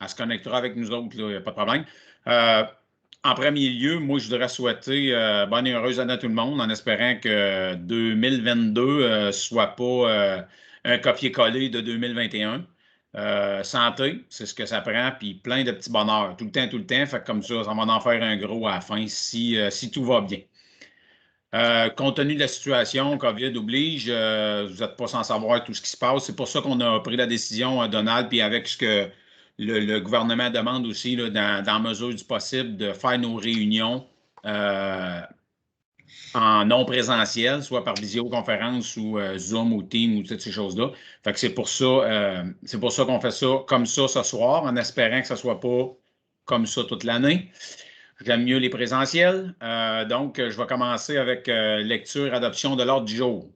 elle se connectera avec nous autres, il n'y a pas de problème. En premier lieu, moi, je voudrais souhaiter bonne et heureuse année à tout le monde en espérant que 2022 ne soit pas un copier-coller de 2021. Santé, c'est ce que ça prend, puis plein de petits bonheurs, tout le temps. Fait que comme ça va en faire un gros à la fin si tout va bien. Compte tenu de la situation, COVID oblige, vous n'êtes pas sans savoir tout ce qui se passe. C'est pour ça qu'on a pris la décision, Donald, puis avec ce que le gouvernement demande aussi, là, dans la mesure du possible, de faire nos réunions en non présentiel, soit par visioconférence ou Zoom ou Team ou toutes ces choses-là. Fait que c'est pour ça qu'on fait ça comme ça ce soir, en espérant que ça ne soit pas comme ça toute l'année. J'aime mieux les présentiels. Donc, je vais commencer avec lecture, adoption de l'ordre du jour.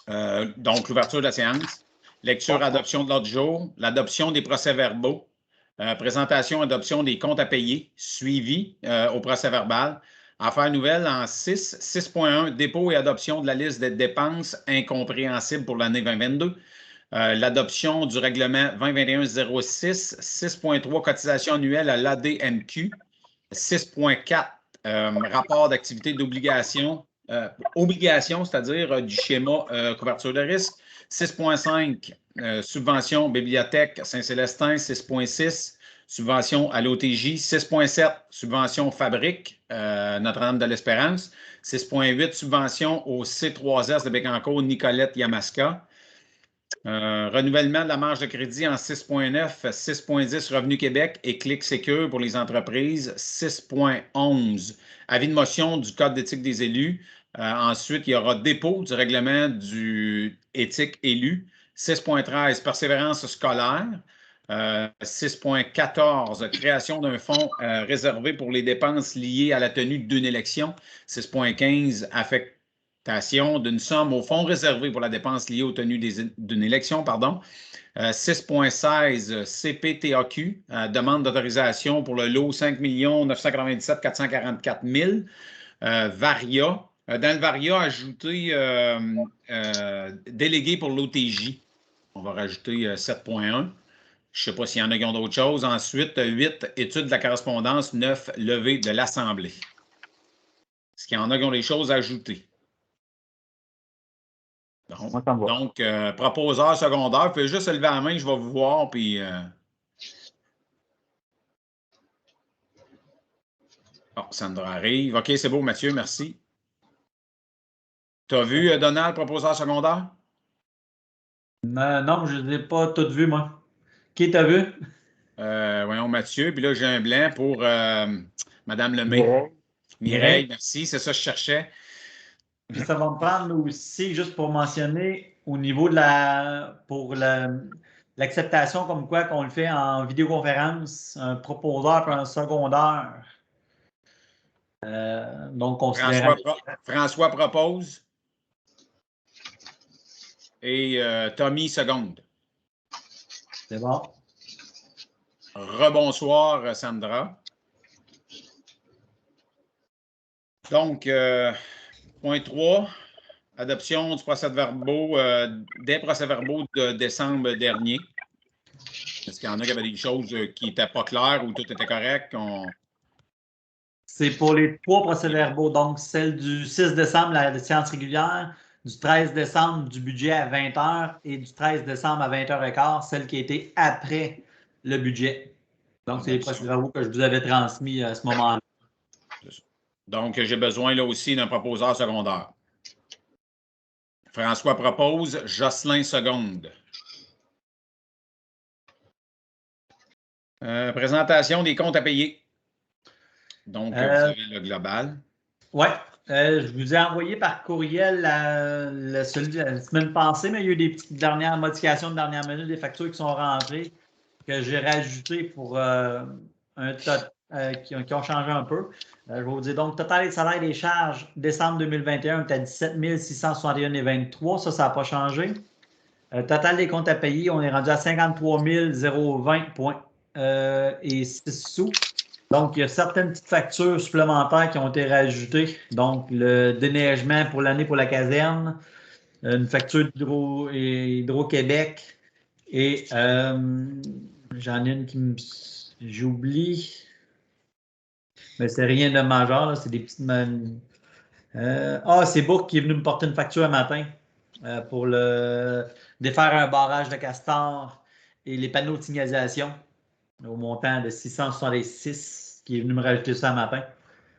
Donc, l'ouverture de la séance. Lecture, adoption de l'ordre du jour. L'adoption des procès-verbaux. Présentation, adoption des comptes à payer. Suivi au procès-verbal. Affaires nouvelles en 6. 6.1. Dépôt et adoption de la liste des dépenses incompréhensibles pour l'année 2022. L'adoption du règlement 2021-06. 6.3. Cotisation annuelle à l'ADMQ. 6.4, rapport d'activité d'obligation, obligation, c'est-à-dire du schéma couverture de risque. 6.5, subvention bibliothèque Saint-Célestin. 6.6, subvention à l'OTJ. 6.7, subvention fabrique Notre-Dame de l'Espérance. 6.8, subvention au C3S de Bécancour Nicolette Yamaska. Renouvellement de la marge de crédit en 6.9, 6.10 Revenu Québec et Clic Sécure pour les entreprises, 6.11 avis de motion du Code d'éthique des élus. Ensuite, il y aura dépôt du règlement du éthique élu, 6.13 persévérance scolaire, 6.14 création d'un fonds réservé pour les dépenses liées à la tenue d'une élection, 6.15 affectation d'une somme au fonds réservé pour la dépense liée aux tenues d'une élection, 6.16 CPTAQ, demande d'autorisation pour le lot 5 997 444 000. Varia. Dans le Varia, ajouter délégué pour l'OTJ. On va rajouter 7.1. Je ne sais pas s'il y en a qui ont d'autres choses. Ensuite, 8, études de la correspondance, 9, levée de l'Assemblée. Est-ce qu'il y en a qui ont des choses à ajouter? Donc, proposeur secondaire, faites juste lever la main, je vais vous voir, puis... Oh, Sandra arrive. OK, c'est beau, Mathieu, merci. Tu as vu Donald, proposeur secondaire? Non, je ne les ai pas toutes vues, moi. Qui t'a vu? Voyons, Mathieu, puis là, j'ai un blanc pour Mme Lemay. Mireille, merci, c'est ça que je cherchais. Puis ça va me prendre aussi, juste pour mentionner, au niveau de l'acceptation comme quoi qu'on le fait en vidéoconférence, un proposeur et un secondaire. Donc, considérant... François propose et Tommy seconde. C'est bon. Rebonsoir, Sandra. Donc, point 3, adoption du procès-verbaux, des procès-verbaux de décembre dernier. Est-ce qu'il y en a qui avaient des choses qui n'étaient pas claires ou tout était correct? C'est pour les 3 procès-verbaux, donc celle du 6 décembre, la séance régulière, du 13 décembre, du budget à 20h et du 13 décembre à 20h15, celle qui a été après le budget. Donc, c'est les procès-verbaux que je vous avais transmis à ce moment-là. Donc, j'ai besoin là aussi d'un proposeur secondaire. François propose, Jocelyn seconde. Présentation des comptes à payer. Donc, vous avez le global. Oui, je vous ai envoyé par courriel celui de la semaine passée, mais il y a eu des petites dernières modifications de dernière minute, des factures qui sont rentrées, que j'ai rajoutées pour qui ont changé un peu. Je vais vous dire, donc, total des salaires et des charges, décembre 2021, on est à 17 661,23. Ça n'a pas changé. Total des comptes à payer, on est rendu à 53 020,6 sous. Donc, il y a certaines petites factures supplémentaires qui ont été rajoutées. Donc, le déneigement pour l'année pour la caserne, une facture d'Hydro-Québec et J'en ai une j'oublie. Mais c'est rien de majeur, c'est des petites. C'est Bourg qui est venu me porter une facture un matin pour défaire un barrage de castor et les panneaux de signalisation au montant de 666 qui est venu me rajouter ça un matin.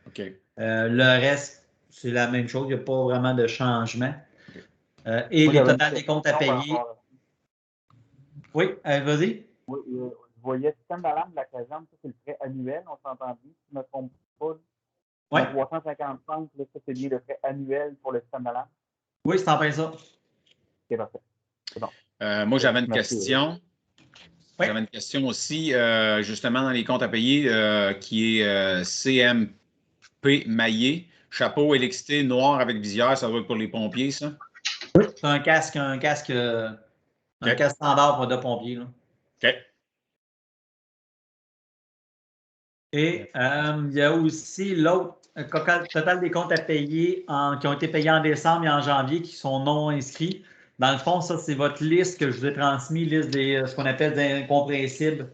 OK. Le reste, c'est la même chose. Il n'y a pas vraiment de changement. Okay. Et les totales des comptes à payer. Oui, vas-y. Oui, je voyais le système d'alarme de la caserne, ça c'est le frais annuel, on s'entend bien, si je ne me trompe pas. Oui. 355, là, ça c'est bien le frais annuel pour le système d'alarme. Oui, c'est en plein ça. C'est parfait. C'est bon. Moi, j'avais une question. Oui. J'avais une question aussi, justement, dans les comptes à payer, qui est CMP Maillé. Chapeau, électricité, noir avec visière, ça doit être pour les pompiers, ça? Oui. C'est un casque standard pour de pompiers. Là. OK. Et il y a aussi l'autre total des comptes à payer qui ont été payés en décembre et en janvier qui sont non inscrits. Dans le fond, ça, c'est votre liste que je vous ai transmise, liste ce qu'on appelle des incompressibles,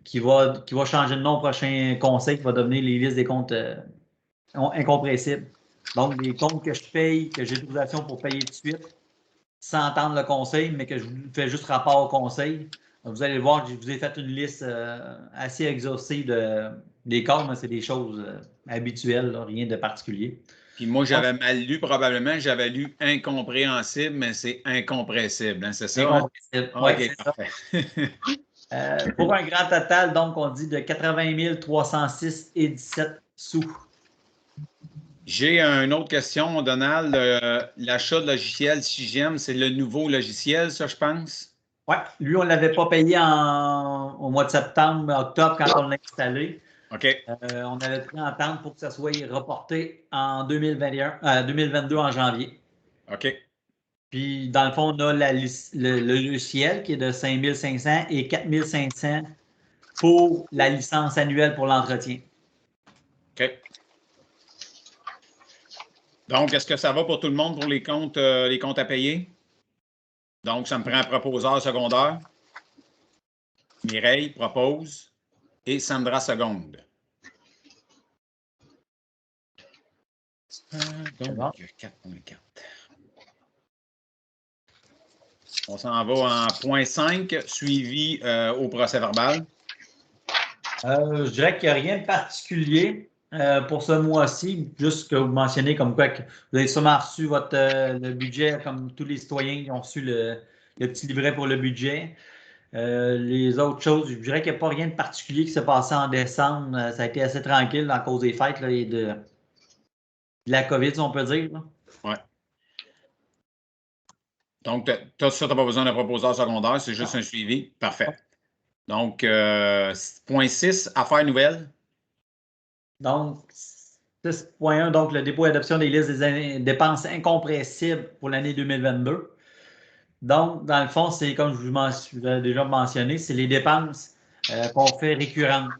qui va changer de nom au prochain conseil, qui va devenir les listes des comptes incompressibles. Donc, des comptes que je paye, que j'ai l'autorisation pour payer tout de suite, sans attendre le conseil, mais que je vous fais juste rapport au conseil. Donc, vous allez voir, je vous ai fait une liste assez exhaustive des cas, mais c'est des choses habituelles, là, rien de particulier. Puis moi, j'avais mal lu, probablement, j'avais lu incompréhensible, mais c'est incompressible, hein, c'est ça? Incompressible, Hein? oui, OK, c'est parfait. ça. Pour un grand total, donc, on dit de 80 306 et 17 sous. J'ai une autre question, Donald. L'achat de logiciel 6e, c'est le nouveau logiciel, ça, je pense? Oui, lui, on ne l'avait pas payé au mois de septembre, octobre, quand on l'a installé. OK. On avait pris entente pour que ça soit reporté en 2022 en janvier. OK. Puis, dans le fond, on a le logiciel qui est de 5 500 et 4 500 pour la licence annuelle pour l'entretien. OK. Donc, est-ce que ça va pour tout le monde pour les comptes à payer? Donc, ça me prend un proposeur secondaire. Mireille propose et Sandra seconde. Donc, 4.4. On s'en va en point 5, suivi au procès-verbal. Je dirais qu'il n'y a rien de particulier pour ce mois-ci, juste que vous mentionnez comme quoi que vous avez sûrement reçu le budget, comme tous les citoyens qui ont reçu le petit livret pour le budget. Les autres choses, je dirais qu'il n'y a pas rien de particulier qui s'est passé en décembre. Ça a été assez tranquille à cause des fêtes là, et de la COVID, si on peut dire. Oui. Donc, tu n'as pas besoin d'un proposeur secondaire, c'est juste un suivi. Parfait. Donc, point 6, affaires nouvelles. Donc, 6.1, donc le dépôt et adoption des listes des dépenses incompressibles pour l'année 2022. Donc, dans le fond, c'est comme je vous ai déjà mentionné, c'est les dépenses qu'on fait récurrentes.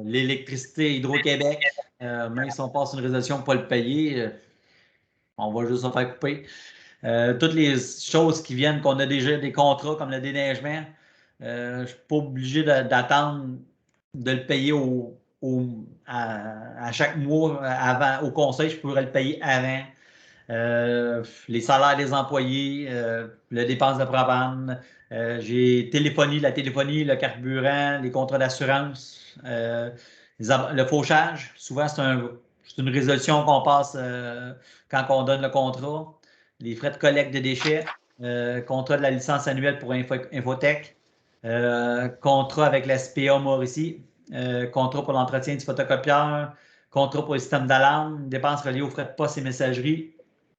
L'électricité Hydro-Québec, même si on passe une résolution pour ne pas le payer, on va juste se faire couper. Toutes les choses qui viennent, qu'on a déjà des contrats comme le déneigement, je ne suis pas obligé d'attendre de le payer à chaque mois avant au conseil, je pourrais le payer avant. Les salaires des employés, les dépenses de propane, j'ai la téléphonie, le carburant, les contrats d'assurance, le fauchage. Souvent, c'est une résolution qu'on passe quand on donne le contrat. Les frais de collecte de déchets, contrat de la licence annuelle pour Infotech, contrat avec la SPA Mauricie, contrat pour l'entretien du photocopieur, contrat pour le système d'alarme, dépenses reliées aux frais de poste et messagerie,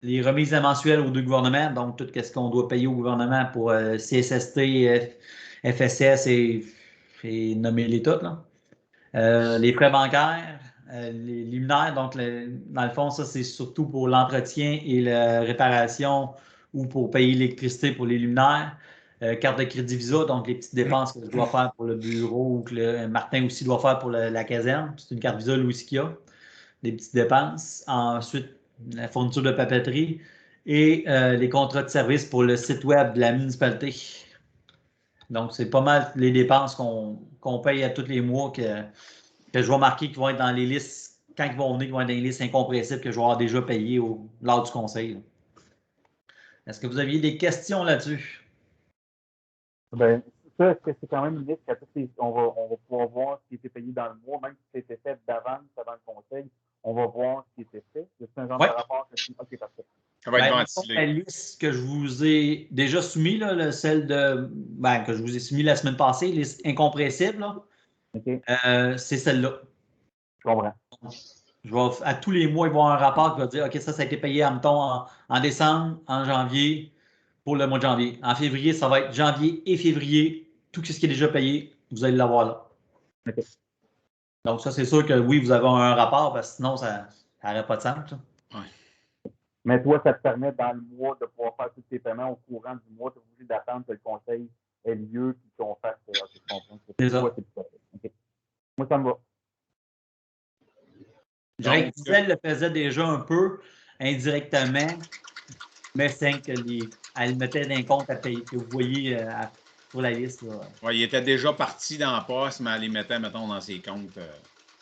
les remises mensuelles aux deux gouvernements, donc tout ce qu'on doit payer au gouvernement pour CSST, FSS et nommer-les toutes. Les frais bancaires, les luminaires, donc dans le fond, ça c'est surtout pour l'entretien et la réparation ou pour payer l'électricité pour les luminaires. Carte de crédit Visa, donc les petites dépenses que je dois faire pour le bureau ou que Martin aussi doit faire pour la caserne. C'est une carte Visa, Louis qui a. Des petites dépenses. Ensuite, la fourniture de papeterie et les contrats de service pour le site web de la municipalité. Donc, c'est pas mal les dépenses qu'on paye à tous les mois que je vais marquer qui vont être dans les listes, quand ils vont venir, qui vont être dans les listes incompressibles que je vais avoir déjà payées lors du conseil. Est-ce que vous aviez des questions là-dessus? Ben, ça, est-ce que c'est quand même une liste on va pouvoir voir ce qui était payé dans le mois, même si c'était fait d'avance, avant le conseil, on va voir ce qui était fait. C'est un genre Ouais. de rapport que OK, parfait. Ça va être Ben, ventilé. la liste que je vous ai déjà soumise, là, celle que je vous ai soumise la semaine passée, liste incompressible, là, OK, c'est celle-là. je comprends. À tous les mois, il va y avoir un rapport qui va dire OK, ça a été payé en décembre, en janvier, pour le mois de janvier. En février, ça va être janvier et février. Tout ce qui est déjà payé, vous allez l'avoir là. OK. Donc, ça, c'est sûr que oui, vous avez un rapport, parce que sinon, ça n'aurait pas de sens. Ouais. Mais toi, ça te permet dans le mois de pouvoir faire tous tes paiements au courant du mois. Tu es obligé d'attendre que le conseil ait lieu et qu'on fasse. OK, je comprends. C'est ça. Toi, c'est tout. OK. Moi, ça me va. Je dirais que Gisèle le faisait déjà un peu indirectement, mais c'est qu'elle mettait d'un compte à payer, que vous voyez sur la liste. Ouais, il était déjà parti dans le poste, mais elle les mettait, mettons, dans ses comptes,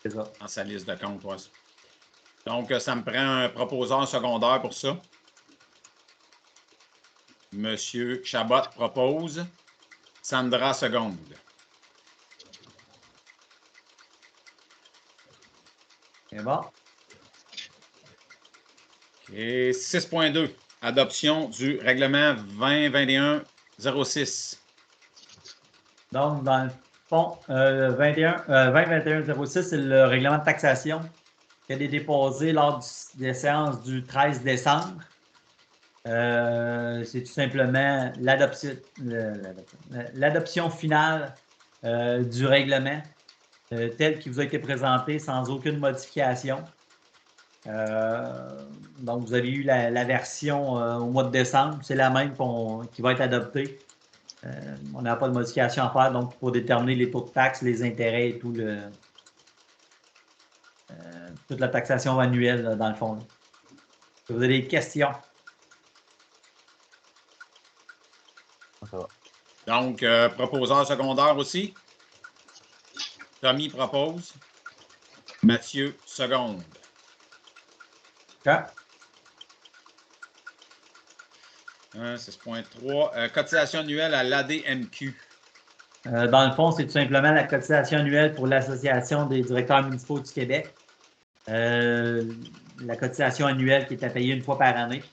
C'est ça. dans sa liste de comptes. Ouais. Donc, ça me prend un proposeur secondaire pour ça. Monsieur Chabot propose. Sandra seconde. C'est bon. Et 6.2. Adoption du règlement 2021-06. Donc, dans le fond, 2021-06, c'est le règlement de taxation qui a été déposé lors des séances du 13 décembre. C'est tout simplement l'adoption finale du règlement tel qu'il vous a été présenté sans aucune modification. Donc, vous avez eu la version au mois de décembre. C'est la même qui va être adoptée. On n'a pas de modification à faire, donc pour déterminer les taux de taxes, les intérêts et toute la taxation annuelle, là, dans le fond. Vous avez des questions? Ça va. Donc, proposeur secondaire aussi. Tommy propose. Mathieu seconde. OK. 6.3. Cotisation annuelle à l'ADMQ. Dans le fond, c'est tout simplement la cotisation annuelle pour l'Association des directeurs municipaux du Québec. La cotisation annuelle qui est à payer une fois par année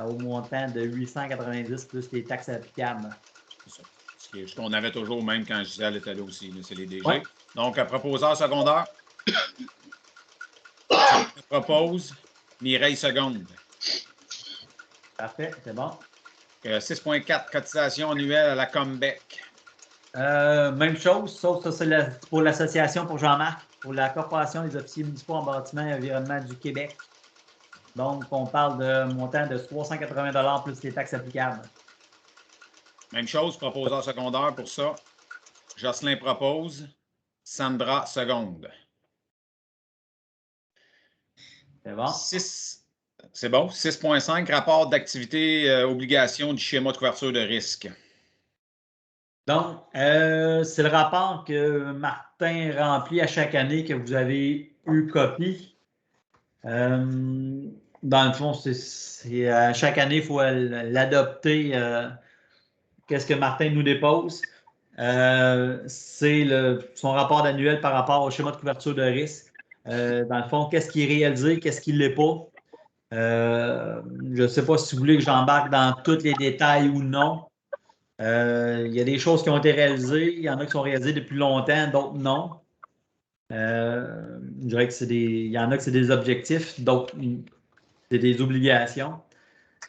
au montant de 890 plus les taxes applicables. C'est ça. Ce qu'on avait toujours, même quand Gisèle était là aussi, c'est les DG. Ouais. Donc, proposeur secondaire. Propose. Mireille seconde. Parfait, c'est bon. 6.4. Cotisation annuelle à la Comeback. Même chose, sauf que c'est pour l'association pour Jean-Marc, pour la Corporation des officiers municipaux en bâtiment et environnement du Québec. Donc, on parle de montant de 380 plus les taxes applicables. Même chose, proposeur secondaire pour ça. Jocelyn propose. Sandra seconde. C'est bon. 6. C'est bon. 6.5. Rapport d'activité obligation du schéma de couverture de risque. Donc, c'est le rapport que Martin remplit à chaque année que vous avez eu copie. Dans le fond, à chaque année, il faut l'adopter. Qu'est-ce que Martin nous dépose? C'est son rapport annuel par rapport au schéma de couverture de risque. Dans le fond, qu'est-ce qui est réalisé, qu'est-ce qui ne l'est pas. Je ne sais pas si vous voulez que j'embarque dans tous les détails ou non. Il y a des choses qui ont été réalisées, il y en a qui sont réalisées depuis longtemps, d'autres non. Je dirais que il y en a que c'est des objectifs, d'autres c'est des obligations.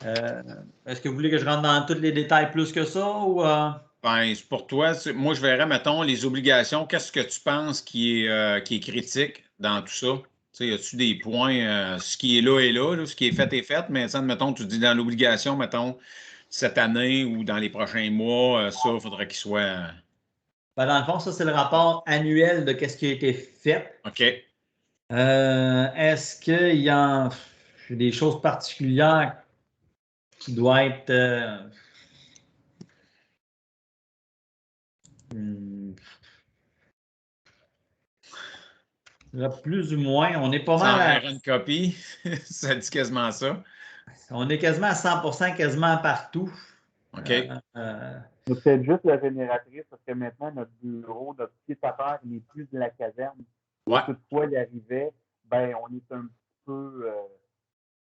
Est-ce que vous voulez que je rentre dans tous les détails plus que ça ou Ben, pour toi, moi, je verrais, mettons, les obligations. Qu'est-ce que tu penses qui est critique dans tout ça? Tu sais, y a-tu des points, ce qui est là, ce qui est fait, mais ça, mettons, tu dis dans l'obligation, mettons, cette année ou dans les prochains mois, ça, il faudrait qu'il soit. Ben, dans le fond, ça, c'est le rapport annuel de ce qui a été fait. OK. Est-ce qu'il y a des choses particulières qui doivent être Plus ou moins. On est pas Sans mal faire une copie, ça dit quasiment ça. on est quasiment à 100%, quasiment partout. OK. Mais peut-être juste la génératrice, parce que maintenant, notre bureau, notre pied à terre n'est plus de la caserne. Et Ouais. toutefois, il arrivait, ben, on est un petit peu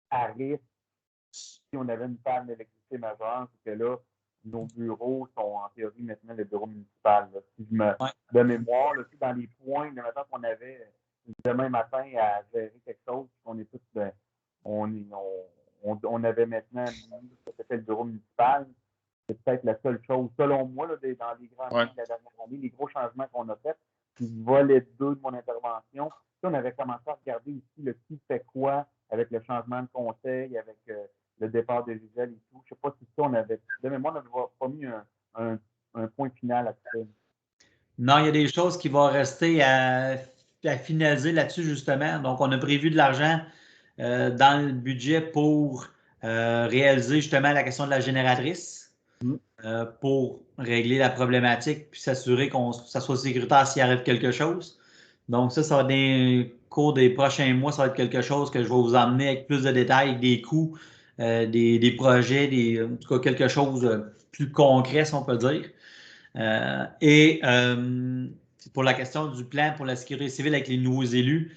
à risque si on avait une panne d'électricité majeure, c'est que là, nos bureaux sont en théorie maintenant le bureau municipal. Là. Si je me de mémoire, là, dans les points, le matin qu'on avait demain matin à gérer quelque chose, on est tous on avait maintenant mis ce que c'était le bureau municipal. C'est peut-être la seule chose, selon moi, là, dans les grands lignes de la dernière année, les gros changements qu'on a faits, qui volaient deux de mon intervention. Puis on avait commencé à regarder aussi le qui fait quoi avec le changement de conseil, avec le départ de Gisèle et tout. Je ne sais pas si ça, on avait, de mémoire, on n'avait pas mis un point final à ça. Non, il y a des choses qui vont rester à finaliser là-dessus, justement. Donc, on a prévu de l'argent dans le budget pour réaliser justement la question de la génératrice, pour régler la problématique, puis s'assurer que ça soit sécuritaire s'il arrive quelque chose. Donc, ça va dans le cours des prochains mois, ça va être quelque chose que je vais vous emmener avec plus de détails, avec des coûts, des projets, en tout cas quelque chose de plus concret, si on peut dire. Pour la question du plan pour la sécurité civile avec les nouveaux élus,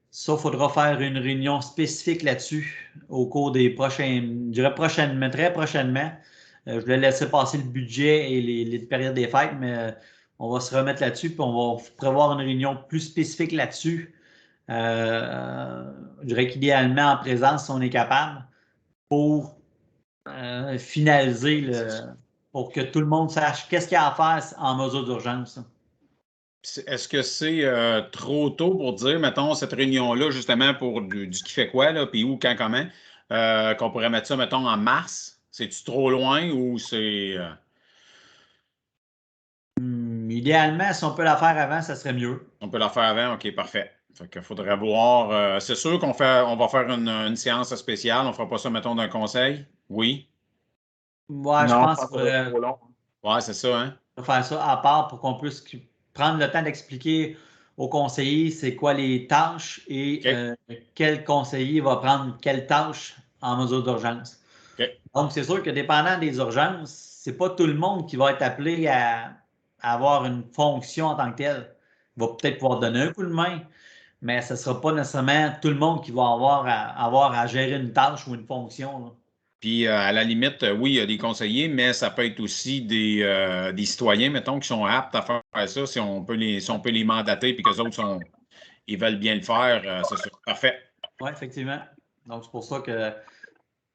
ça, il faudra faire une réunion spécifique là-dessus au cours des prochains, je dirais prochainement, très prochainement. Je vais laisser passer le budget et les périodes des fêtes, mais on va se remettre là-dessus, puis on va prévoir une réunion plus spécifique là-dessus. Je dirais qu'idéalement en présence, si on est capable, pour finaliser pour que tout le monde sache qu'est-ce qu'il y a à faire en mesure d'urgence. Est-ce que c'est trop tôt pour dire, mettons, cette réunion-là, justement, pour du qui fait quoi, là, puis où, quand, comment, qu'on pourrait mettre ça, mettons, en mars? C'est-tu trop loin ou c'est. Idéalement, si on peut la faire avant, ça serait mieux. On peut la faire avant? OK, parfait. Fait qu'il faudrait voir. C'est sûr on va faire une séance spéciale. On ne fera pas ça, mettons, d'un conseil? Oui. Ouais, je Non, pense je qu'il pense que ça va être faudrait trop long. Ouais, c'est ça, hein? faire ça à part pour qu'on puisse prendre le temps d'expliquer aux conseillers c'est quoi les tâches et quel conseiller va prendre quelle tâche en mesure d'urgence. OK. Donc, c'est sûr que dépendant des urgences, c'est pas tout le monde qui va être appelé à avoir une fonction en tant que telle. Il va peut-être pouvoir donner un coup de main, mais ce ne sera pas nécessairement tout le monde qui va avoir à gérer une tâche ou une fonction, là. Puis, à la limite, oui, il y a des conseillers, mais ça peut être aussi des citoyens, mettons, qui sont aptes à faire ça, si on peut les mandater, puis que les autres ils veulent bien le faire, c'est sûr. Parfait. Oui, effectivement. Donc, c'est pour ça que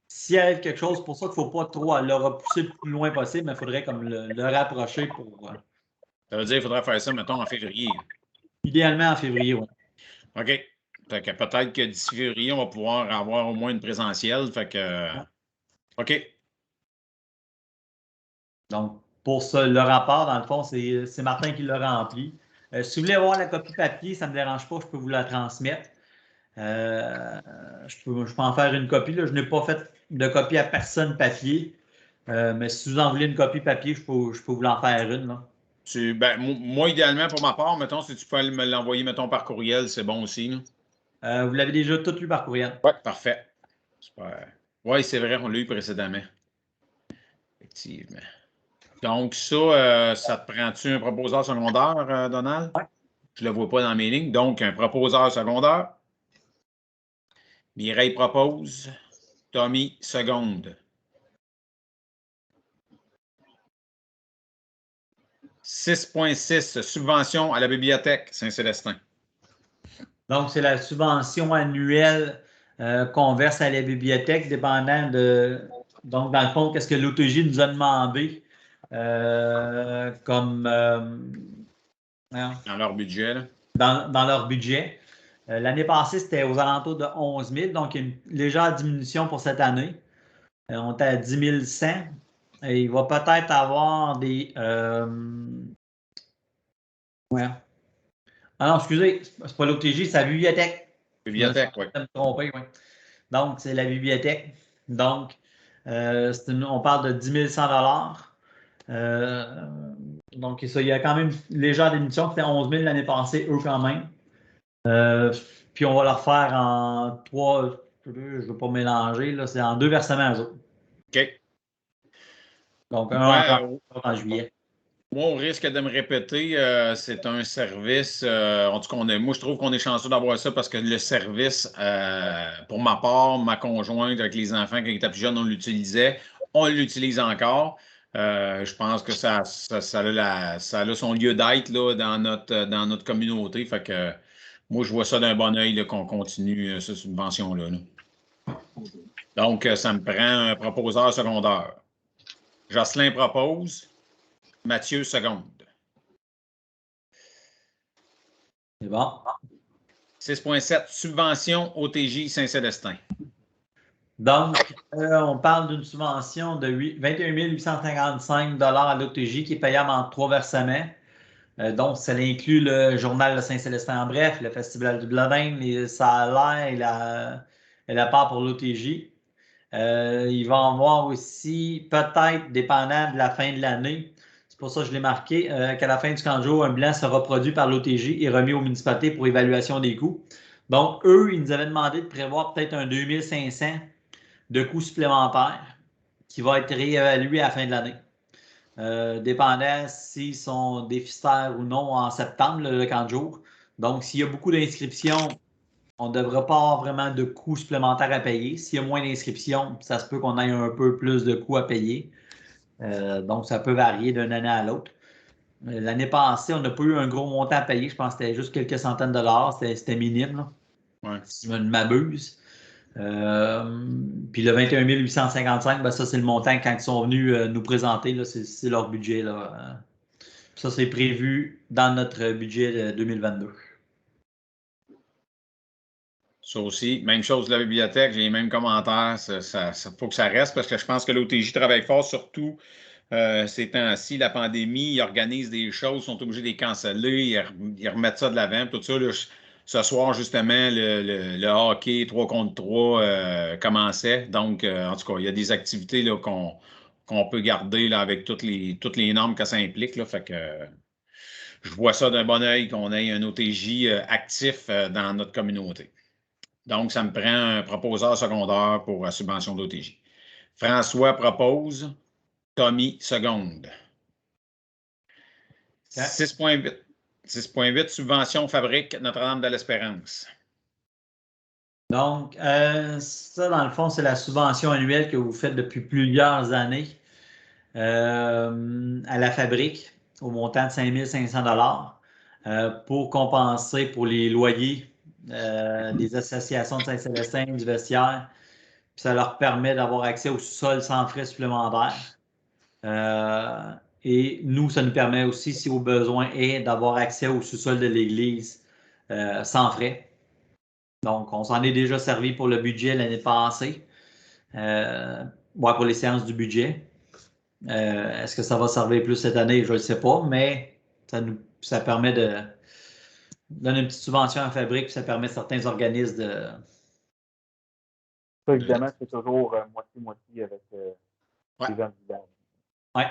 s'il y a quelque chose, c'est pour ça qu'il ne faut pas trop le repousser le plus loin possible, mais il faudrait comme le rapprocher pour. Ça veut dire qu'il faudrait faire ça, mettons, en février. Idéalement en février, oui. OK. Fait que peut-être que d'ici février, on va pouvoir avoir au moins une présentielle. Fait que. OK. Donc, pour ça, le rapport, dans le fond, c'est Martin qui l'a rempli. Si vous voulez avoir la copie papier, ça ne me dérange pas, je peux vous la transmettre. Je peux en faire une copie. Là. Je n'ai pas fait de copie à personne papier. Mais si vous en voulez une copie papier, je peux vous en faire une. Là. Moi, idéalement, pour ma part, mettons, si tu peux me l'envoyer, mettons, par courriel, c'est bon aussi. Vous l'avez déjà tout lu par courriel. Oui, parfait. Super. Oui, c'est vrai, on l'a eu précédemment. Effectivement. Donc, ça te prend-tu un proposeur secondaire, Donald? Oui. Je ne le vois pas dans mes lignes. Donc, un proposeur secondaire. Mireille propose. Tommy seconde. 6,6 subvention à la bibliothèque Saint-Célestin. Donc, c'est la subvention annuelle qu'on verse à la bibliothèque, dépendant de. Donc, dans le fond, qu'est-ce que l'OTJ nous a demandé comme. Dans leur budget, là. Dans leur budget. L'année passée, c'était aux alentours de 11 000, donc il y a une légère diminution pour cette année. On est à 10 100. Et il va peut-être avoir des. Ouais. Ah non, excusez, c'est pas l'OTJ, c'est la bibliothèque. Bibliothèque, oui. Je me suis trompé, oui. Donc, c'est la bibliothèque. Donc, on parle de 10 100 donc, ça, il y a quand même une légère diminution. C'était 11 000 l'année passée, eux quand même. Puis on va le refaire en 3, je ne veux pas mélanger, là, c'est en 2 versements, eux autres. OK. Donc, un en juillet. Moi, au risque de me répéter, c'est un service. En tout cas, moi, je trouve qu'on est chanceux d'avoir ça parce que le service, pour ma part, ma conjointe avec les enfants, quand ils étaient plus jeunes, on l'utilisait. On l'utilise encore. Je pense que ça a son lieu d'être là, dans notre communauté. Fait que moi, je vois ça d'un bon œil là, qu'on continue cette subvention-là. Là. Donc, ça me prend un proposeur secondaire. Jocelyn propose. Mathieu seconde. C'est bon. 6,7, subvention OTJ Saint-Célestin. Donc, on parle d'une subvention de 21 855 à l'OTJ qui est payable en 3 versements. Donc, ça inclut le journal de Saint-Célestin en bref, le Festival du Bladin, les salaires et la part pour l'OTJ. Il va en avoir aussi, peut-être, dépendant de la fin de l'année, c'est pour ça que je l'ai marqué, qu'à la fin du camp de jour, un bilan sera produit par l'OTJ et remis aux municipalités pour évaluation des coûts. Donc, eux, ils nous avaient demandé de prévoir peut-être un 2500 de coûts supplémentaires qui va être réévalué à la fin de l'année. Dépendant s'ils sont déficitaires ou non en septembre, le camp de jour. Donc, s'il y a beaucoup d'inscriptions, on ne devra pas avoir vraiment de coûts supplémentaires à payer. S'il y a moins d'inscriptions, ça se peut qu'on ait un peu plus de coûts à payer. Donc, ça peut varier d'une année à l'autre. L'année passée, on n'a pas eu un gros montant à payer. Je pense que c'était juste quelques centaines de dollars. C'était minime, là, Ouais. si je ne m'abuse. Puis le 21 855, ben ça, c'est le montant quand ils sont venus nous présenter. C'est leur budget. Là. Ça, c'est prévu dans notre budget 2022. Ça aussi, même chose de la bibliothèque, j'ai les mêmes commentaires. Ça faut que ça reste parce que je pense que l'OTJ travaille fort, surtout ces temps-ci, la pandémie, ils organisent des choses, sont obligés de les canceller, ils remettent ça de l'avant, tout ça. Là, ce soir, justement, le hockey 3 contre 3 commençait. Donc, en tout cas, il y a des activités là, qu'on peut garder là, avec toutes les normes que ça implique. Là, fait que je vois ça d'un bon œil qu'on ait un OTJ actif dans notre communauté. Donc, ça me prend un proposeur secondaire pour la subvention d'OTJ. François propose, Tommy seconde. 6,8. 6,8, subvention fabrique Notre-Dame de l'Espérance. Donc, ça, dans le fond, c'est la subvention annuelle que vous faites depuis plusieurs années à la fabrique au montant de 5 500 pour compenser pour les loyers des associations de Saint-Célestin, du vestiaire. Puis ça leur permet d'avoir accès au sol sans frais supplémentaires. Et nous, ça nous permet aussi, si au besoin est, d'avoir accès au sous-sol de l'église sans frais. Donc, on s'en est déjà servi pour le budget l'année passée, pour les séances du budget. Est-ce que ça va servir plus cette année? Je ne sais pas, mais ça permet de donner une petite subvention à la fabrique, puis ça permet à certains organismes de... Ça, évidemment, c'est toujours moitié-moitié avec les gens du village. Oui.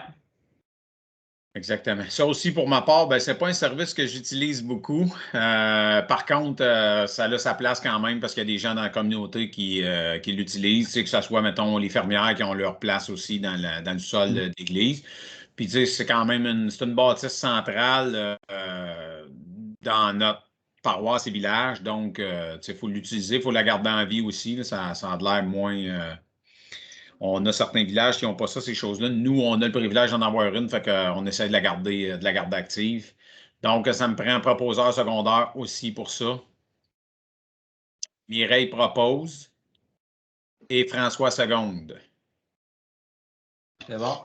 Exactement. Ça aussi, pour ma part, ce n'est pas un service que j'utilise beaucoup. Par contre, ça a sa place quand même parce qu'il y a des gens dans la communauté qui l'utilisent, que ce soit, mettons, les fermières qui ont leur place aussi dans le sol d'église. Puis, tu sais, c'est quand même une bâtisse centrale dans notre paroisse et village. Donc, tu sais, il faut l'utiliser, il faut la garder en vie aussi. Là, ça a de l'air moins... on a certains villages qui n'ont pas ça, ces choses-là. Nous, on a le privilège d'en avoir une, fait qu'on essaie de la garder active. Donc, ça me prend un proposeur secondaire aussi pour ça. Mireille propose et François seconde. C'est bon.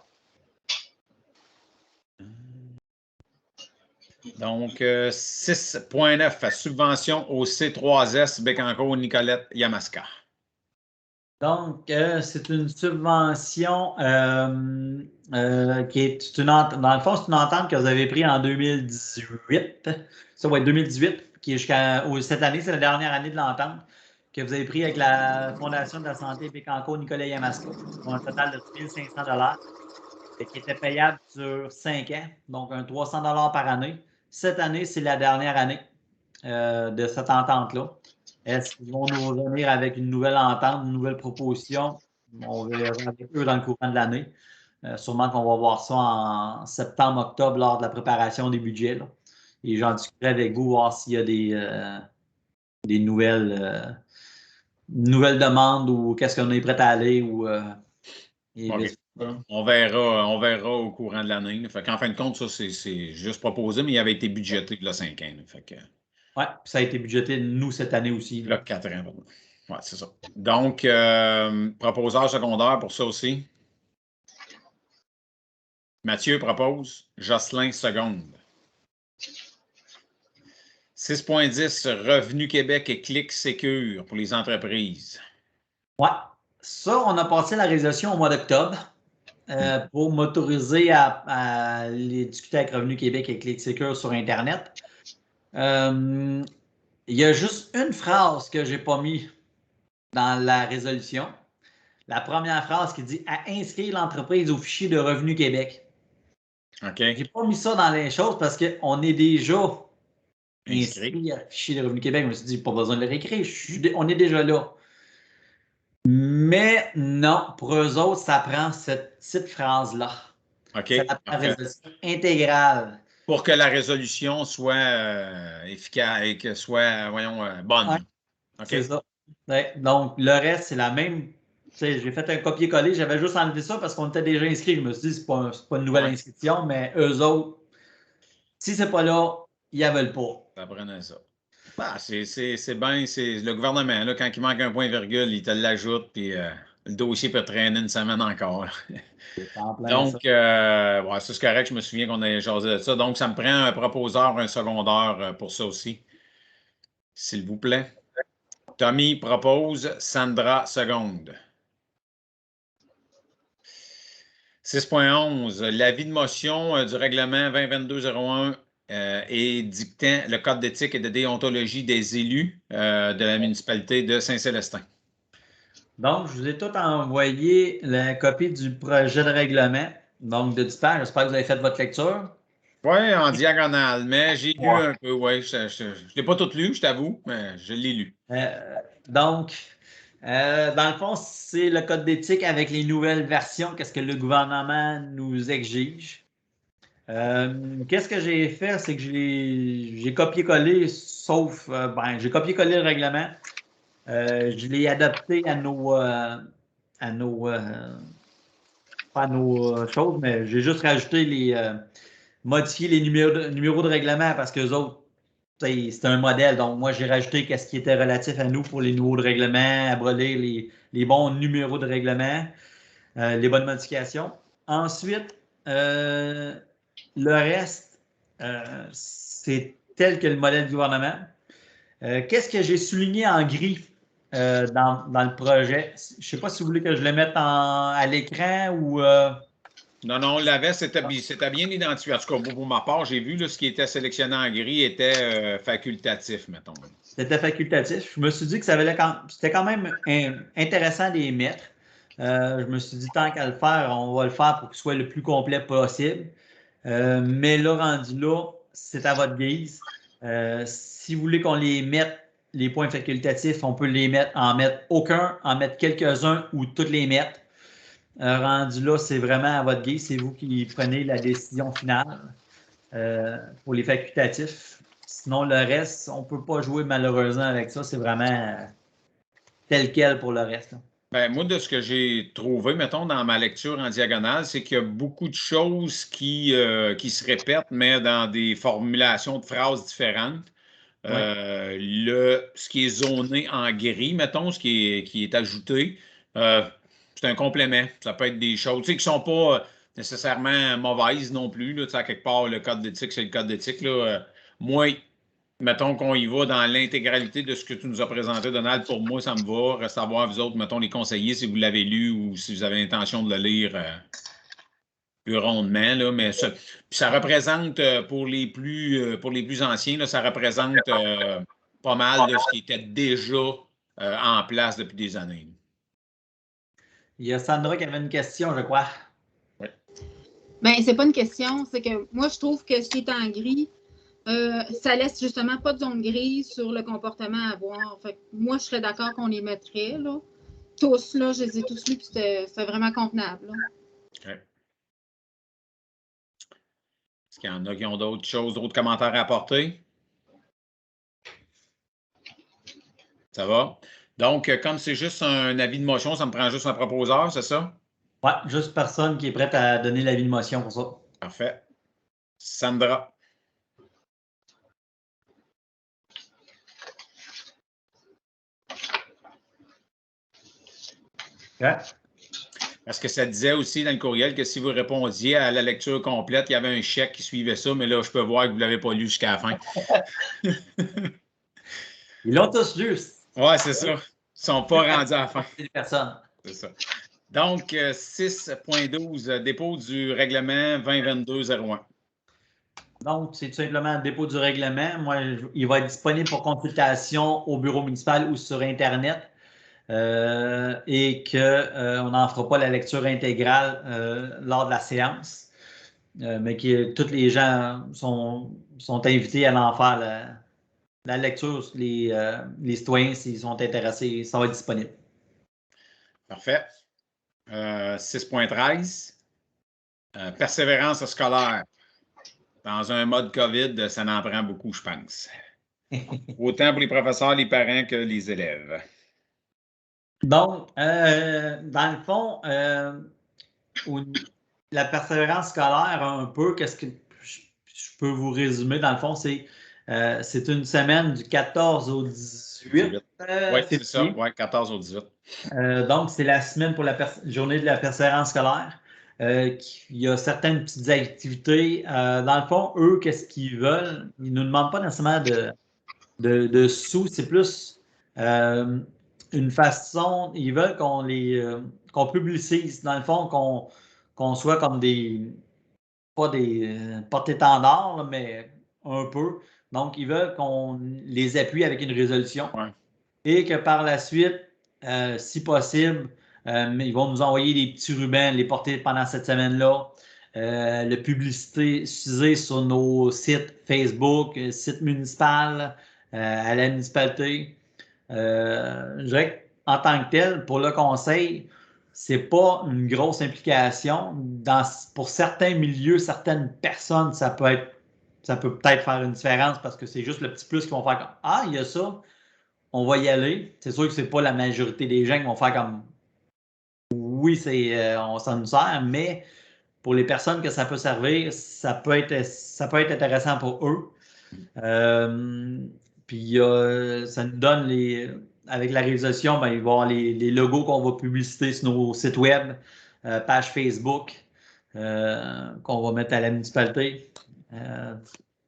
Donc, 6,9 subvention au C3S Bécancour Nicolette Yamaska. Donc, c'est une subvention qui est dans le fond, c'est une entente que vous avez prise en 2018. Ça va être 2018, qui est cette année, c'est la dernière année de l'entente que vous avez pris avec la Fondation de la santé Bécancour Nicolas Yamaska pour un total de 3 500 et qui était payable sur 5 ans, donc un 300 par année. Cette année, c'est la dernière année. de cette entente-là. Est-ce qu'ils vont nous revenir avec une nouvelle entente, une nouvelle proposition? On verra avec eux dans le courant de l'année. Sûrement qu'on va voir ça en septembre, octobre, lors de la préparation des budgets, là. Et j'en discuterai avec vous, voir s'il y a des nouvelles demandes ou qu'est-ce qu'on est prêt à aller. Okay. On verra au courant de l'année. En fin de compte, ça, c'est juste proposé, mais il avait été budgété il y a 5 ans. Oui, ça a été budgété, nous, cette année aussi. Il y a 4 ans, pardon. Oui, c'est ça. Donc, proposeur secondaire pour ça aussi. Mathieu propose. Jocelyn seconde. 6.10, Revenu Québec et Clic Sécure pour les entreprises. Oui, ça, on a passé la résolution au mois d'octobre pour m'autoriser à aller discuter avec Revenu Québec et Clic Sécure sur Internet. Il y a juste une phrase que je n'ai pas mis dans la résolution. La première phrase qui dit « à inscrire l'entreprise au fichier de Revenu Québec ». OK. Je n'ai pas mis ça dans les choses parce qu'on est déjà inscrit à fichier de Revenu Québec. Je me suis dit, pas besoin de le réécrire. On est déjà là. Mais non, pour eux autres, ça prend cette petite phrase-là. OK. C'est la résolution intégrale. Pour que la résolution soit efficace et que soit, bonne. Ouais, okay. C'est ça. Ouais, donc, le reste, c'est la même. J'ai fait un copier-coller. J'avais juste enlevé ça parce qu'on était déjà inscrit. Je me suis dit, c'est pas une nouvelle inscription, mais eux autres, si c'est pas là, ils ne veulent pas. Ça prenait ça. Bah, c'est bien, c'est le gouvernement, là, quand il manque un point-virgule, il te l'ajoute, puis le dossier peut traîner une semaine encore. Donc, c'est correct, je me souviens qu'on a jasé de ça. Donc, ça me prend un proposeur, un secondaire pour ça aussi. S'il vous plaît. Tommy propose, Sandra seconde. 6.11, l'avis de motion du règlement 2022-01 et dictant le code d'éthique et de déontologie des élus de la municipalité de Saint-Célestin. Donc, je vous ai tout envoyé la copie du projet de règlement, donc de dispatch. J'espère que vous avez fait votre lecture. Oui, en diagonale, mais j'ai lu un peu, oui. Je ne l'ai pas tout lu, je t'avoue, mais je l'ai lu. Donc, dans le fond, c'est le code d'éthique avec les nouvelles versions, qu'est-ce que le gouvernement nous exige. Qu'est-ce que j'ai fait, c'est que j'ai copié-collé, sauf, j'ai copié-collé le règlement. Je l'ai adapté à pas à nos choses, mais j'ai juste rajouté modifié les numéros de règlement parce que les autres, c'est un modèle. Donc, moi, j'ai rajouté ce qui était relatif à nous pour les nouveaux de règlement, abolir les bons numéros de règlement, les bonnes modifications. Ensuite, le reste, c'est tel que le modèle du gouvernement. Qu'est-ce que j'ai souligné en gris dans le projet? Je ne sais pas si vous voulez que je le mette à l'écran ou... Non, on l'avait, c'était bien identifié. En tout cas, pour ma part, j'ai vu ce qui était sélectionné en gris était facultatif, mettons. C'était facultatif. Je me suis dit que c'était quand même intéressant de les mettre. Je me suis dit, tant qu'à le faire, on va le faire pour qu'il soit le plus complet possible. Mais là, rendu là, c'est à votre guise. Si vous voulez qu'on les mette, les points facultatifs, on peut en mettre aucun, en mettre quelques-uns ou toutes les mettre. Rendu là, c'est vraiment à votre guise. C'est vous qui prenez la décision finale pour les facultatifs. Sinon, le reste, on ne peut pas jouer malheureusement avec ça. C'est vraiment tel quel pour le reste. Ben, moi, de ce que j'ai trouvé, mettons, dans ma lecture en diagonale, c'est qu'il y a beaucoup de choses qui se répètent, mais dans des formulations de phrases différentes. Ce qui est zoné en gris, mettons, ce qui est ajouté, c'est un complément. Ça peut être des choses qui ne sont pas nécessairement mauvaises non plus. Là, à quelque part, le code d'éthique, c'est le code d'éthique. Moi, mettons qu'on y va dans l'intégralité de ce que tu nous as présenté, Donald. Pour moi, ça me va. Reste à voir, vous autres, mettons, les conseillers, si vous l'avez lu ou si vous avez l'intention de le lire plus rondement. Là, mais ça représente, pour les plus anciens, là, ça représente pas mal de ce qui était déjà en place depuis des années. Il y a Sandra qui avait une question, je crois. Oui. Bien, c'est pas une question. C'est que moi, je trouve que ce qui est en gris, Ça laisse justement pas de zone grise sur le comportement à avoir. Fait que moi, je serais d'accord qu'on les mettrait, là. Tous, là, je les ai tous lus, puis c'était vraiment convenable, là. OK. Est-ce qu'il y en a qui ont d'autres choses, d'autres commentaires à apporter? Ça va? Donc, comme c'est juste un avis de motion, ça me prend juste un proposeur, c'est ça? Oui, juste personne qui est prête à donner l'avis de motion pour ça. Parfait. Sandra. Okay. Parce que ça disait aussi dans le courriel que si vous répondiez à la lecture complète, il y avait un chèque qui suivait ça, mais là, je peux voir que vous ne l'avez pas lu jusqu'à la fin. Ils l'ont tous lu. Oui, c'est ça. Ils ne sont pas rendus à la fin. Personne. C'est ça. Donc, 6.12, dépôt du règlement 2022-01. Donc, c'est tout simplement un dépôt du règlement. Moi, il va être disponible pour consultation au bureau municipal ou sur Internet et qu'on n'en fera pas la lecture intégrale lors de la séance, mais que tous les gens sont invités à en faire la lecture. Les citoyens, s'ils sont intéressés, ça va être disponible. Parfait. 6.13, persévérance scolaire. Dans un mode COVID, ça n'en prend beaucoup, je pense. Autant pour les professeurs, les parents que les élèves. Donc, dans le fond, la persévérance scolaire, un peu, qu'est-ce que je peux vous résumer? Dans le fond, c'est une semaine du 14 au 18. Oui, c'est ça. Oui, 14 au 18. Donc, c'est la semaine pour la journée de la persévérance scolaire. Il y a certaines petites activités. Dans le fond, eux, qu'est-ce qu'ils veulent? Ils ne nous demandent pas nécessairement de sous, c'est plus une façon, ils veulent qu'on publicise, dans le fond, qu'on soit comme pas des porte-étendards, mais un peu. Donc, ils veulent qu'on les appuie avec une résolution et que par la suite, si possible, ils vont nous envoyer des petits rubans, les porter pendant cette semaine-là. Le publiciser sur nos sites Facebook, site municipal, à la municipalité. Je dirais qu'en tant que tel, pour le conseil, c'est pas une grosse implication. Pour certains milieux, certaines personnes, ça peut peut-être faire une différence parce que c'est juste le petit plus qu'ils vont faire comme ah, il y a ça, on va y aller. C'est sûr que c'est pas la majorité des gens qui vont faire comme oui, on s'en nous sert, mais pour les personnes que ça peut servir, ça peut être intéressant pour eux. Puis ça nous donne avec la réalisation, ben, il va y avoir les logos qu'on va publiciter sur nos sites web, page Facebook, qu'on va mettre à la municipalité.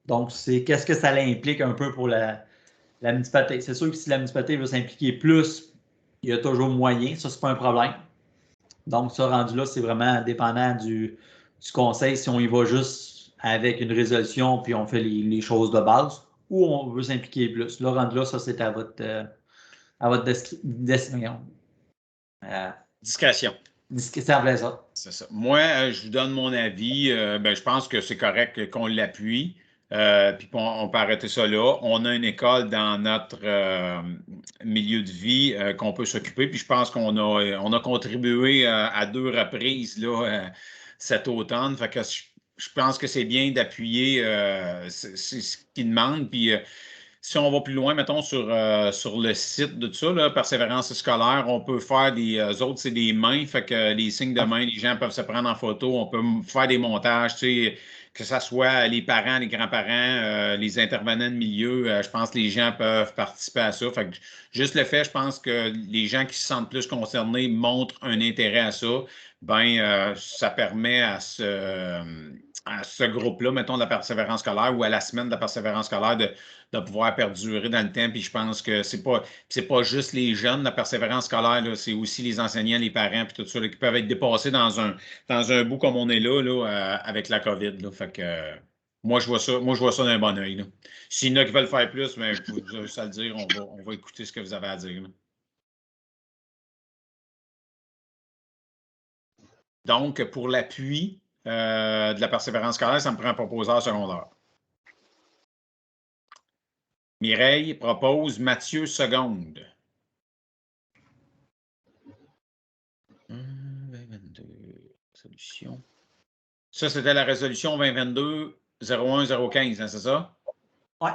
Donc, qu'est-ce que ça implique un peu pour la municipalité. C'est sûr que si la municipalité veut s'impliquer plus, il y a toujours moyen. Ça, c'est pas un problème. Donc, ça, rendu là, c'est vraiment dépendant du conseil si on y va juste avec une résolution puis on fait les choses de base ou on veut s'impliquer plus. Là, rendu là, ça, c'est à votre discrétion. Ça. C'est ça. Moi, je vous donne mon avis. Je pense que c'est correct qu'on l'appuie. Puis on peut arrêter ça là. On a une école dans notre milieu de vie qu'on peut s'occuper. Puis je pense qu'on a contribué à 2 reprises là, cet automne. Fait que je pense que c'est bien d'appuyer c'est ce qu'ils demandent. Puis si on va plus loin, mettons, sur le site de tout ça, là, persévérance scolaire, on peut faire autres, c'est des mains, fait que les signes de main, les gens peuvent se prendre en photo, on peut faire des montages, tu sais, que ce soit les parents, les grands-parents, les intervenants de milieu, je pense que les gens peuvent participer à ça. Fait que juste le fait, je pense que les gens qui se sentent plus concernés montrent un intérêt à ça, ça permet à ce groupe-là, mettons, de la persévérance scolaire ou à la semaine de la persévérance scolaire de pouvoir perdurer dans le temps. Puis je pense que c'est pas juste les jeunes, la persévérance scolaire, c'est aussi les enseignants, les parents, puis tout ça, là, qui peuvent être dépassés dans un bout comme on est là, avec la COVID. Là. Fait que moi, je vois ça d'un bon œil. S'il y en a qui veulent faire plus, mais je vous juste à le dire, on va écouter ce que vous avez à dire. Là. Donc, pour l'appui de la persévérance scolaire, ça me prend un proposeur secondaire. Mireille propose Mathieu seconde. 2022. Résolution. Ça, c'était la résolution 2022-01-015, hein, c'est ça? Oui.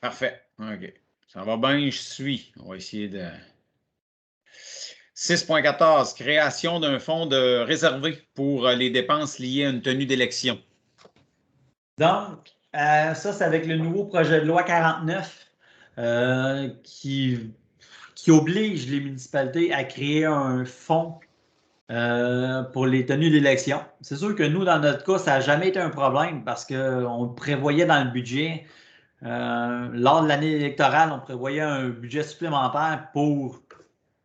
Parfait. OK. Ça va bien, je suis. On va essayer de... 6.14, création d'un fonds de réservé pour les dépenses liées à une tenue d'élection. Donc, ça, c'est avec le nouveau projet de loi 49 qui oblige les municipalités à créer un fonds pour les tenues d'élection. C'est sûr que nous, dans notre cas, ça n'a jamais été un problème parce qu'on prévoyait dans le budget, lors de l'année électorale, on prévoyait un budget supplémentaire pour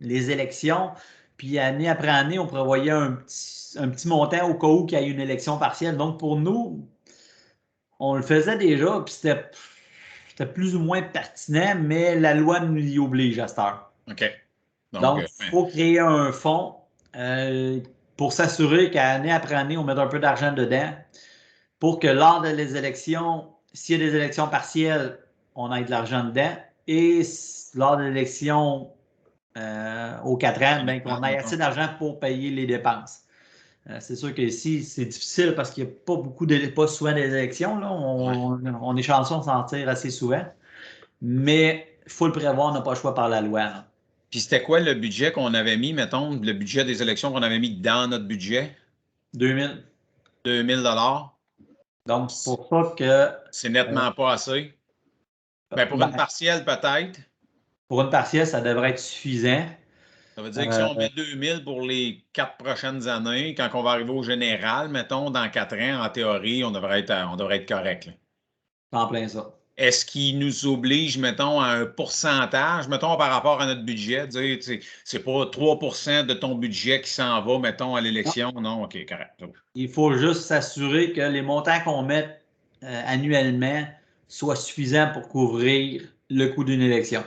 les élections. Puis année après année, on prévoyait un petit montant au cas où il y a une élection partielle. Donc, pour nous, on le faisait déjà, puis c'était plus ou moins pertinent, mais la loi nous y oblige à cette heure. OK. Donc, il faut créer un fonds pour s'assurer qu'année après année, on mette un peu d'argent dedans pour que lors des élections, s'il y a des élections partielles, on ait de l'argent dedans. Et lors de l'élection aux 4 ans, bien, qu'on ait assez d'argent pour payer les dépenses. C'est sûr que ici, c'est difficile parce qu'il n'y a pas souvent des élections. Là. On est chanceux de s'en sortir assez souvent. Mais il faut le prévoir, on n'a pas le choix par la loi. Là. Puis c'était quoi le budget qu'on avait mis, mettons, le budget des élections qu'on avait mis dans notre budget? 2000. 2000 $. Donc, c'est pour ça que... C'est nettement pas assez. Ben, pour une partielle, peut-être. Pour une partielle, ça devrait être suffisant. Ça veut dire que si on met 2000 pour les 4 prochaines années, quand on va arriver au général, mettons, dans 4 ans, en théorie, on devrait être correct. Là. En plein ça. Est-ce qu'il nous oblige, mettons, à un pourcentage, mettons, par rapport à notre budget, dire, c'est pas 3 de ton budget qui s'en va, mettons, à l'élection? Non, OK, correct. Il faut juste s'assurer que les montants qu'on met annuellement soient suffisants pour couvrir le coût d'une élection.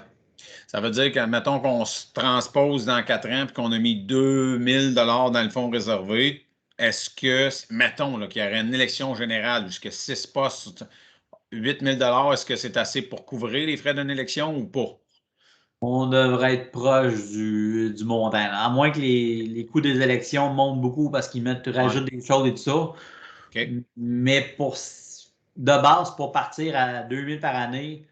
Ça veut dire que, mettons qu'on se transpose dans 4 ans et qu'on a mis 2000 $ dans le fonds réservé, est-ce que, mettons qu'il y aurait une élection générale jusqu'à 6 postes, 8000 $, est-ce que c'est assez pour couvrir les frais d'une élection ou pas? On devrait être proche du montant. À moins que les coûts des élections montent beaucoup parce qu'ils rajoutent des choses et tout ça. Okay. Mais de base, pour partir à 2000 par année,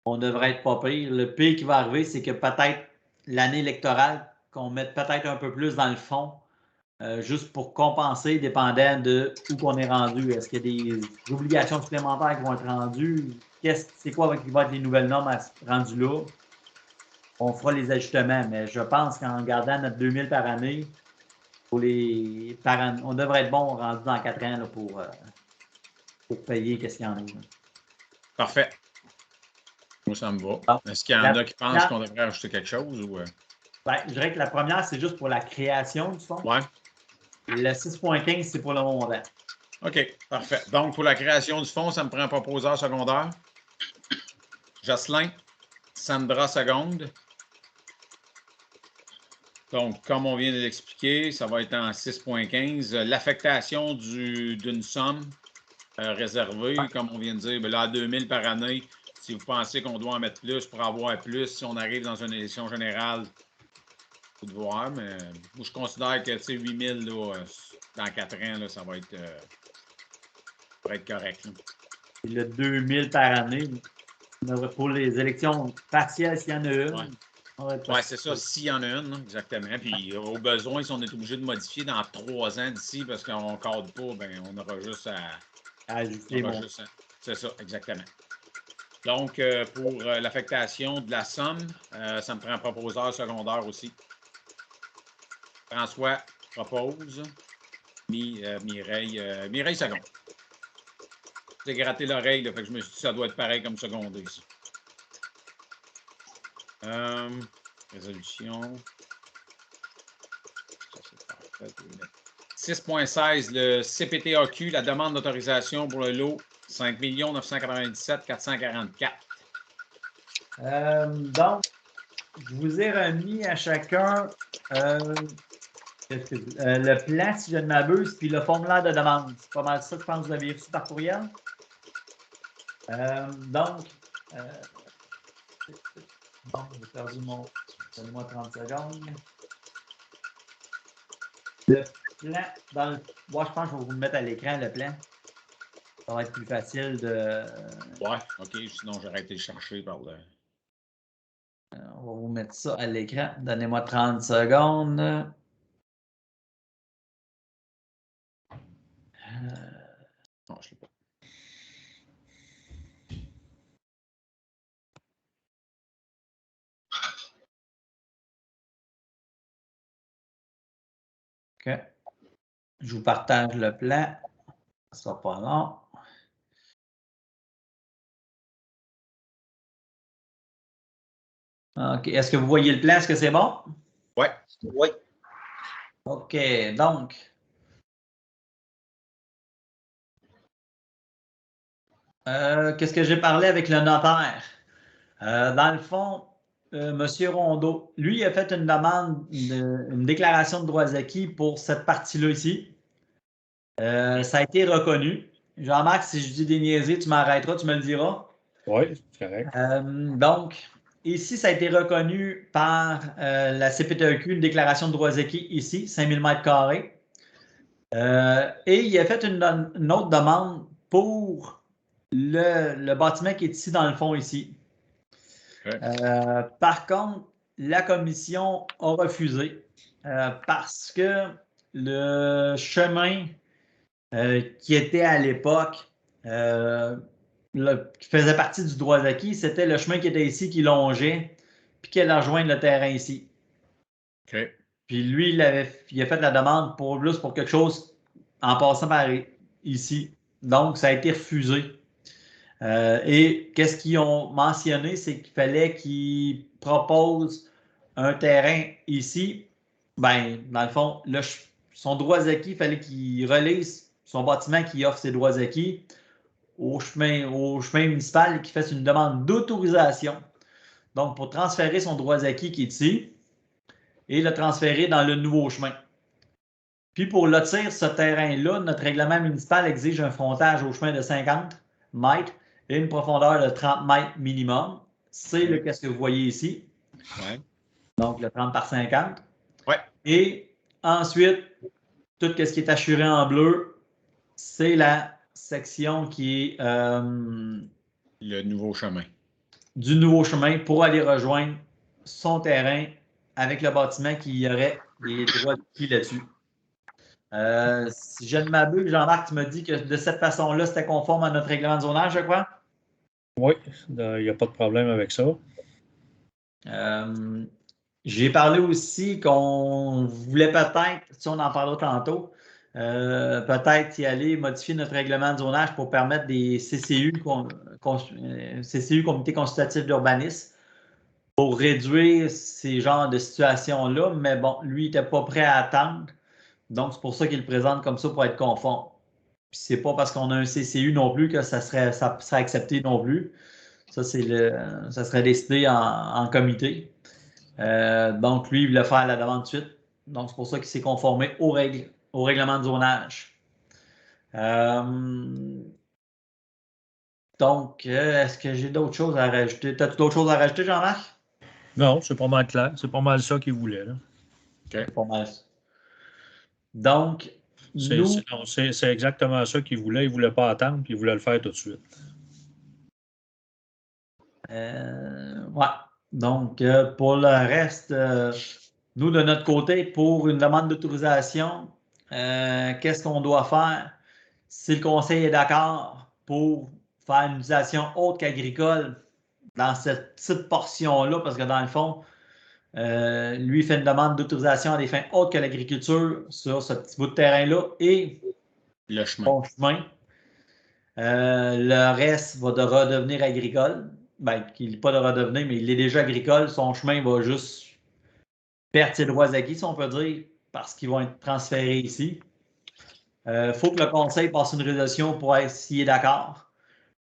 on devrait être pas pire. Le pire qui va arriver, c'est que peut-être l'année électorale, qu'on mette peut-être un peu plus dans le fond, juste pour compenser, dépendant de où qu'on est rendu. Est-ce qu'il y a des obligations supplémentaires qui vont être rendues? C'est quoi qui va être les nouvelles normes rendues là? On fera les ajustements, mais je pense qu'en gardant notre 2000 par année, on devrait être bon rendu dans 4 ans là, pour payer qu'est-ce qu'il y en a. Là. Parfait. Moi, ça me va. Est-ce qu'il y en a qui pensent qu'on devrait ajouter quelque chose? Ou... Ben, je dirais que la première, c'est juste pour la création du fonds. Ouais. Le 6.15, c'est pour le montant. OK, parfait. Donc, pour la création du fonds, ça me prend un proposeur secondaire. Jocelyn, Sandra seconde. Donc, comme on vient de l'expliquer, ça va être en 6.15. L'affectation d'une somme réservée, comme on vient de dire, là, à 2000 par année, si vous pensez qu'on doit en mettre plus pour avoir plus, si on arrive dans une élection générale, faut de voir, mais moi, je considère que 8000 là, dans 4 ans, là, ça va être correct. Là. Le 2000 par année, pour les élections partielles, s'il y en a une. Ouais. Oui, c'est ça, s'il y en a une, exactement. Puis au besoin, si on est obligé de modifier dans 3 ans d'ici parce qu'on ne cadre pas, bien, on aura juste à ajouter. C'est ça, exactement. Donc, pour l'affectation de la somme, ça me prend un proposeur secondaire aussi. François propose. Mireille seconde. J'ai gratté l'oreille, fait que je me suis dit que ça doit être pareil comme secondé. Ici. Résolution. 6.16, le CPTAQ, la demande d'autorisation pour le lot 5 997 444. Donc, je vous ai remis à chacun le plan, si je ne m'abuse, puis le formulaire de demande. C'est pas mal ça, je pense que vous avez reçu par courriel. Donc, Bon, j'ai perdu mon... Donnez-moi 30 secondes. Le plan, dans le... Moi, je pense que je vais vous le mettre à l'écran, le plan. Ça va être plus facile de... Ouais, OK. Sinon, j'aurais été le chercher par le... On va vous mettre ça à l'écran. Donnez-moi 30 secondes. Non, je ne l'ai pas. OK. Je vous partage le plan. Ça ne sera pas long. OK. Est-ce que vous voyez le plan? Est-ce que c'est bon? Oui. Oui. OK. Donc, qu'est-ce que j'ai parlé avec le notaire? Dans le fond, M. Rondeau, lui, il a fait une demande, une déclaration de droits acquis pour cette partie-là ici. Ça a été reconnu. Jean-Marc, si je dis des niaiseries, tu m'arrêteras, tu me le diras. Oui, c'est correct. Donc, ici, ça a été reconnu par la CPTEQ, une déclaration de droits acquis ici, 5000 m². Et il a fait une autre demande pour le bâtiment qui est ici dans le fond ici. Okay. Par contre, la commission a refusé parce que le chemin qui était à l'époque, qui faisait partie du droit acquis, c'était le chemin qui était ici, qui longeait, puis qui allait rejoindre le terrain ici. Okay. Puis lui, il a fait la demande pour quelque chose en passant par ici. Donc, ça a été refusé. Et qu'est-ce qu'ils ont mentionné, c'est qu'il fallait qu'ils proposent un terrain ici. Ben, dans le fond, son droit acquis, il fallait qu'il relise son bâtiment qui offre ses droits acquis au chemin municipal qui fasse une demande d'autorisation. Donc, pour transférer son droit acquis qui est ici et le transférer dans le nouveau chemin. Puis, pour lotir ce terrain-là, notre règlement municipal exige un frontage au chemin de 50 mètres et une profondeur de 30 mètres minimum. C'est le qu'est-ce que vous voyez ici. Ouais. Donc, le 30 par 50. Ouais. Et ensuite, tout ce qui est assuré en bleu, c'est la section qui est le nouveau chemin. Du nouveau chemin pour aller rejoindre son terrain avec le bâtiment qui aurait des droits acquis là-dessus. Si je ne m'abuse, Jean-Marc, tu me dis que de cette façon-là, c'était conforme à notre règlement de zonage, je crois? Oui, il n'y a pas de problème avec ça. J'ai parlé aussi qu'on voulait peut-être, si on en parlera tantôt, peut-être y aller modifier notre règlement de zonage pour permettre des CCU, CCU, Comité consultatif d'urbanisme, pour réduire ces genres de situations-là. Mais bon, lui, il n'était pas prêt à attendre. Donc, c'est pour ça qu'il le présente comme ça pour être conforme. Puis c'est pas parce qu'on a un CCU non plus que ça serait accepté non plus. Ça, ça serait décidé en comité. Donc, lui, il voulait faire la demande de suite. Donc, c'est pour ça qu'il s'est conformé au règlement de zonage. Donc, est-ce que j'ai d'autres choses à rajouter? As-tu d'autres choses à rajouter, Jean-Marc? Non, c'est pas mal clair. C'est pas mal ça qu'il voulait. Là. Okay. C'est pas mal ça. Donc, c'est exactement ça qu'il voulait. Il ne voulait pas attendre, puis il voulait le faire tout de suite. Ouais. Donc, pour le reste, nous, de notre côté, pour une demande d'autorisation, qu'est-ce qu'on doit faire? Si le conseil est d'accord pour faire une utilisation autre qu'agricole dans cette petite portion-là, parce que dans le fond, lui fait une demande d'autorisation à des fins autres que l'agriculture sur ce petit bout de terrain-là et le chemin. Son chemin. Le reste va de redevenir agricole. Ben, il n'est pas de redevenir, mais il est déjà agricole. Son chemin va juste perdre ses droits acquis, si on peut dire, parce qu'ils vont être transférés ici. Il faut que le conseil passe une résolution pour être s'il est d'accord,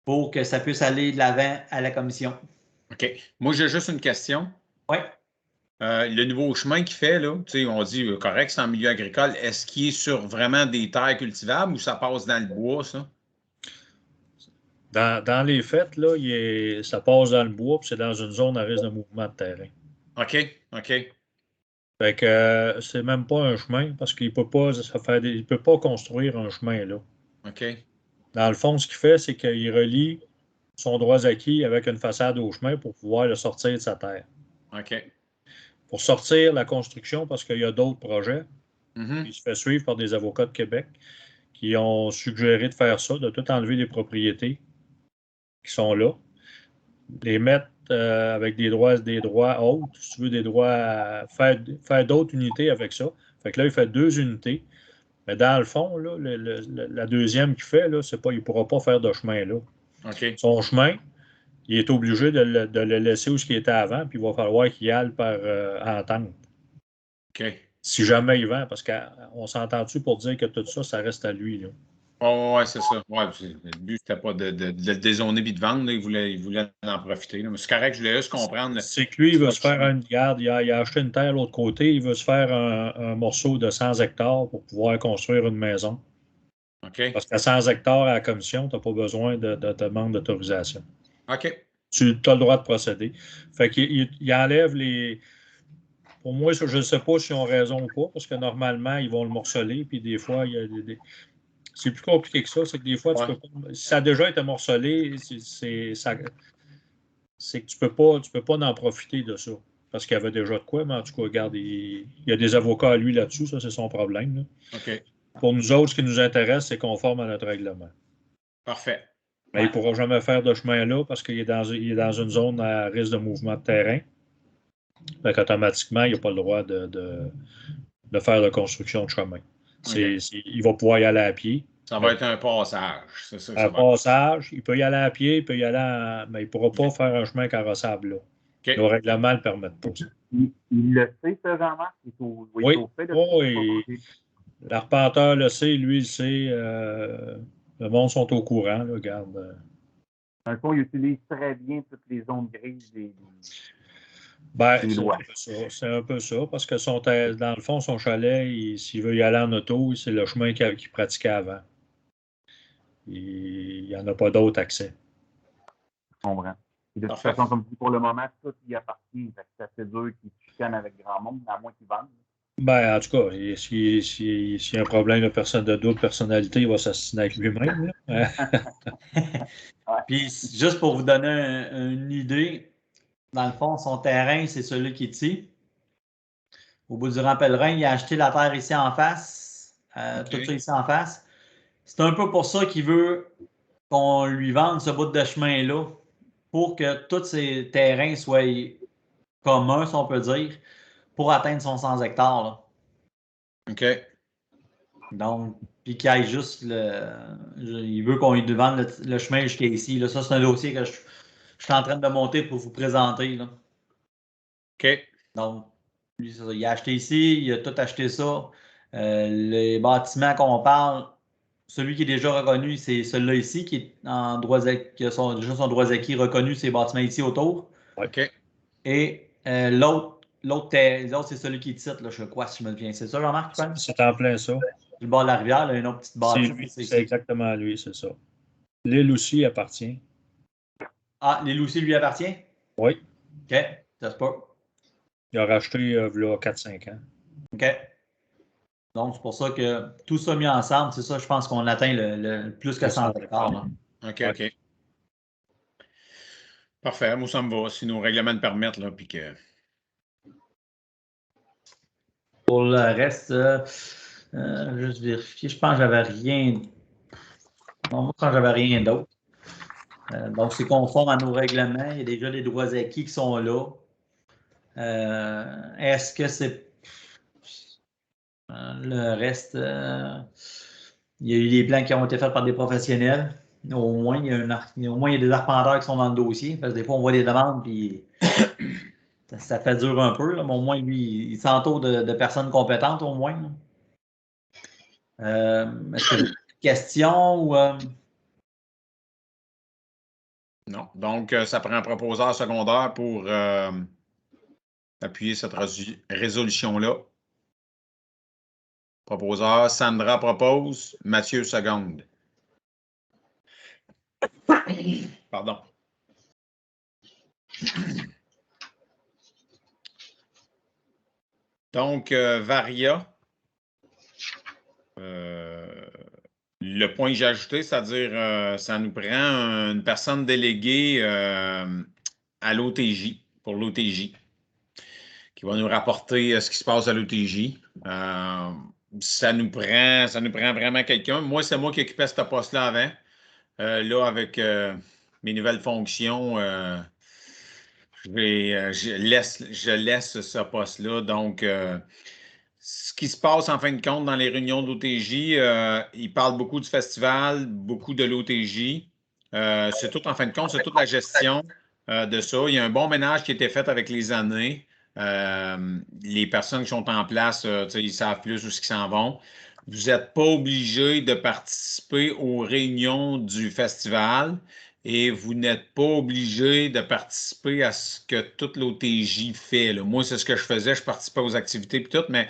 pour que ça puisse aller de l'avant à la commission. OK. Moi, j'ai juste une question. Oui. Le nouveau chemin qu'il fait, là, on dit correct, c'est en milieu agricole. Est-ce qu'il est sur vraiment des terres cultivables ou ça passe dans le bois, ça? Dans les faits, là, ça passe dans le bois, puis c'est dans une zone à risque de mouvement de terrain. OK, OK. Fait que c'est même pas un chemin parce qu'il peut pas il peut pas construire un chemin là. OK. Dans le fond, ce qu'il fait, c'est qu'il relie son droit acquis avec une façade au chemin pour pouvoir le sortir de sa terre. OK. Pour sortir la construction, parce qu'il y a d'autres projets, Mm-hmm. il se fait suivre par des avocats de Québec qui ont suggéré de faire ça, de tout enlever les propriétés qui sont là, les mettre avec des droits autres, si tu veux, des droits à faire d'autres unités avec ça. Fait que là, il fait 2 unités. Mais dans le fond, là, la deuxième qu'il fait, là, c'est pas, il ne pourra pas faire de chemin là. OK. Son chemin, il est obligé de le laisser où il était avant, puis il va falloir qu'il aille par entente. OK. Si jamais il vend, parce qu'on s'entend-tu pour dire que tout ça, ça reste à lui. Là. Oh, ouais, c'est ça. Ouais, le but, c'était pas de le dézoner et de vendre. Là. Il voulait en profiter. Là. Mais c'est correct, je voulais juste comprendre. C'est que lui, il veut se faire une garde. Il a acheté une terre de l'autre côté. Il veut se faire un morceau de 100 hectares pour pouvoir construire une maison. OK. Parce qu'à 100 hectares à la commission, tu n'as pas besoin de demande d'autorisation. OK. Tu as le droit de procéder. Fait qu'il enlève les. Pour moi, je ne sais pas s'ils ont raison ou pas, parce que normalement, ils vont le morceler, puis des fois, il y a c'est plus compliqué que ça. C'est que des fois, tu peux pas. Si ça a déjà été morcelé, c'est que tu peux pas en profiter de ça. Parce qu'il y avait déjà de quoi, mais en tout cas, regarde, il y a des avocats à lui là-dessus, ça, c'est son problème. Là. OK. Pour nous autres, ce qui nous intéresse, c'est conforme à notre règlement. Parfait. Mais il ne pourra jamais faire de chemin là parce qu'il est dans une zone à risque de mouvement de terrain. Fait qu'automatiquement, il n'a pas le droit de faire de construction de chemin. Okay. Il va pouvoir y aller à pied. Ça va être un passage, c'est ça. Un passage, il peut y aller à pied, il peut y aller mais il ne pourra pas faire un chemin carrossable là. Okay. Le règlement ne le permet pas. Il le sait, ce Jean-Marc? Il est au fait de l'arpenteur le sait, lui, il sait. Le monde sont au courant, là, regarde. Dans le fond, il utilise très bien toutes les zones grises des lois. C'est un peu ça, parce que dans le fond, son chalet, s'il veut y aller en auto, c'est le chemin qu'il pratiquait avant. Il n'y en a pas d'autre accès. Je comprends. Et de toute façon, comme je dis, pour le moment, tout y appartient. C'est assez dur qu'il chicane avec grand monde, à moins qu'il vende. En tout cas, s'il y a un problème de personne de double personnalité, il va s'assiner avec lui-même. Puis, juste pour vous donner une idée, dans le fond, son terrain, c'est celui qui est ici. Au bout du rang pèlerin, il a acheté la terre ici en face. Tout ça ici en face. C'est un peu pour ça qu'il veut qu'on lui vende ce bout de chemin-là, pour que tous ces terrains soient communs, si on peut dire, pour atteindre son 100 hectares. Là. OK. Donc, puis qu'il aille juste il veut qu'on lui vende le chemin jusqu'à ici. Là. Ça, c'est un dossier que je suis en train de monter pour vous présenter. Là. OK. Donc, lui, il a acheté ici, il a tout acheté ça. Les bâtiments qu'on parle, celui qui est déjà reconnu, c'est celui-là ici, qui est en droit qui a déjà son droit acquis reconnu, ces bâtiments ici autour. OK. Et l'autre, c'est celui qui est titre, là, je crois, si je me souviens. C'est ça, Jean-Marc, tu penses? C'est en plein ça. Le bord de la rivière, il y a une autre petite bâtisse. C'est exactement lui, c'est ça. L'île aussi appartient. Ah, l'île aussi lui appartient? Oui. OK, ça se peut. Il a racheté il y a 4-5 ans. OK. Donc, c'est pour ça que tout ça mis ensemble, c'est ça, je pense qu'on atteint le plus que 100 hectares. OK, OK. Parfait, moi, ça me va. Si nos règlements le permettent, là, puis que... Pour le reste, juste vérifier, je pense que j'avais rien. Non, moi, je pense que j'avais rien d'autre. Donc, c'est conforme à nos règlements. Il y a déjà les droits acquis qui sont là. Est-ce que c'est... le reste, il y a eu des plans qui ont été faits par des professionnels. Au moins, il y a des arpenteurs qui sont dans le dossier. Parce que des fois, on voit des demandes, puis ça fait dur un peu. Là, mais au moins, lui, il s'entoure de personnes compétentes, au moins. Est-ce que vous avez des questions ou... Non. Donc, ça prend un proposeur secondaire pour appuyer cette résolution-là. Proposeur, Sandra propose, Mathieu seconde. Pardon. Donc, Varia. Le point que j'ai ajouté, c'est-à-dire, ça nous prend une personne déléguée à l'OTJ, pour l'OTJ, qui va nous rapporter ce qui se passe à l'OTJ. Ça nous prend vraiment quelqu'un. Moi, c'est moi qui occupais ce poste-là avant. Là, avec mes nouvelles fonctions, je laisse ce poste-là. Donc, ce qui se passe en fin de compte dans les réunions de l'OTJ, ils parlent beaucoup du festival, beaucoup de l'OTJ. C'est tout en fin de compte, c'est toute la gestion de ça. Il y a un bon ménage qui a été fait avec les années. Les personnes qui sont en place, ils savent plus où ils s'en vont. Vous n'êtes pas obligé de participer aux réunions du festival et vous n'êtes pas obligé de participer à ce que toute l'OTJ fait. Là. Moi, c'est ce que je faisais. Je participais aux activités et tout, mais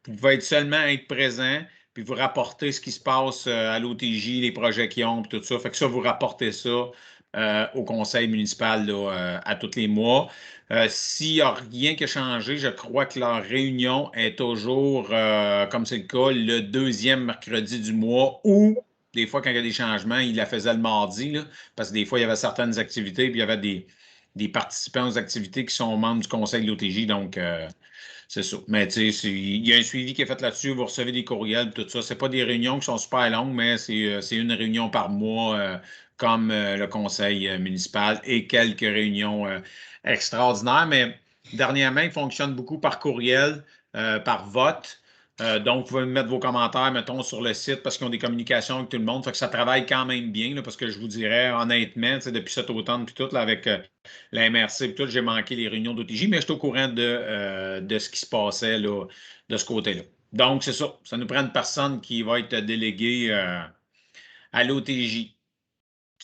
vous pouvez seulement être présent puis vous rapporter ce qui se passe à l'OTJ, les projets qu'ils ont, tout ça. Fait que ça, vous rapportez ça au conseil municipal là, à tous les mois. S'il n'y a rien qui a changé, je crois que leur réunion est toujours, comme c'est le cas, le deuxième mercredi du mois ou des fois, quand il y a des changements, ils la faisaient le mardi, là, parce que des fois, il y avait certaines activités, puis il y avait des participants aux activités qui sont membres du conseil de l'OTJ. Donc, c'est ça. Mais tu sais, il y a un suivi qui est fait là-dessus. Vous recevez des courriels, tout ça. Ce n'est pas des réunions qui sont super longues, mais c'est une réunion par mois, comme le conseil municipal et quelques réunions extraordinaires. Mais dernièrement, ils fonctionnent beaucoup par courriel, par vote. Donc, vous pouvez mettre vos commentaires, mettons, sur le site parce qu'ils ont des communications avec tout le monde. Fait que ça travaille quand même bien, là, parce que je vous dirais, honnêtement, depuis cet automne, puis tout, là, avec la MRC, puis tout, j'ai manqué les réunions d'OTJ, mais je suis au courant de ce qui se passait là, de ce côté-là. Donc, c'est ça. Ça nous prend une personne qui va être déléguée à l'OTJ.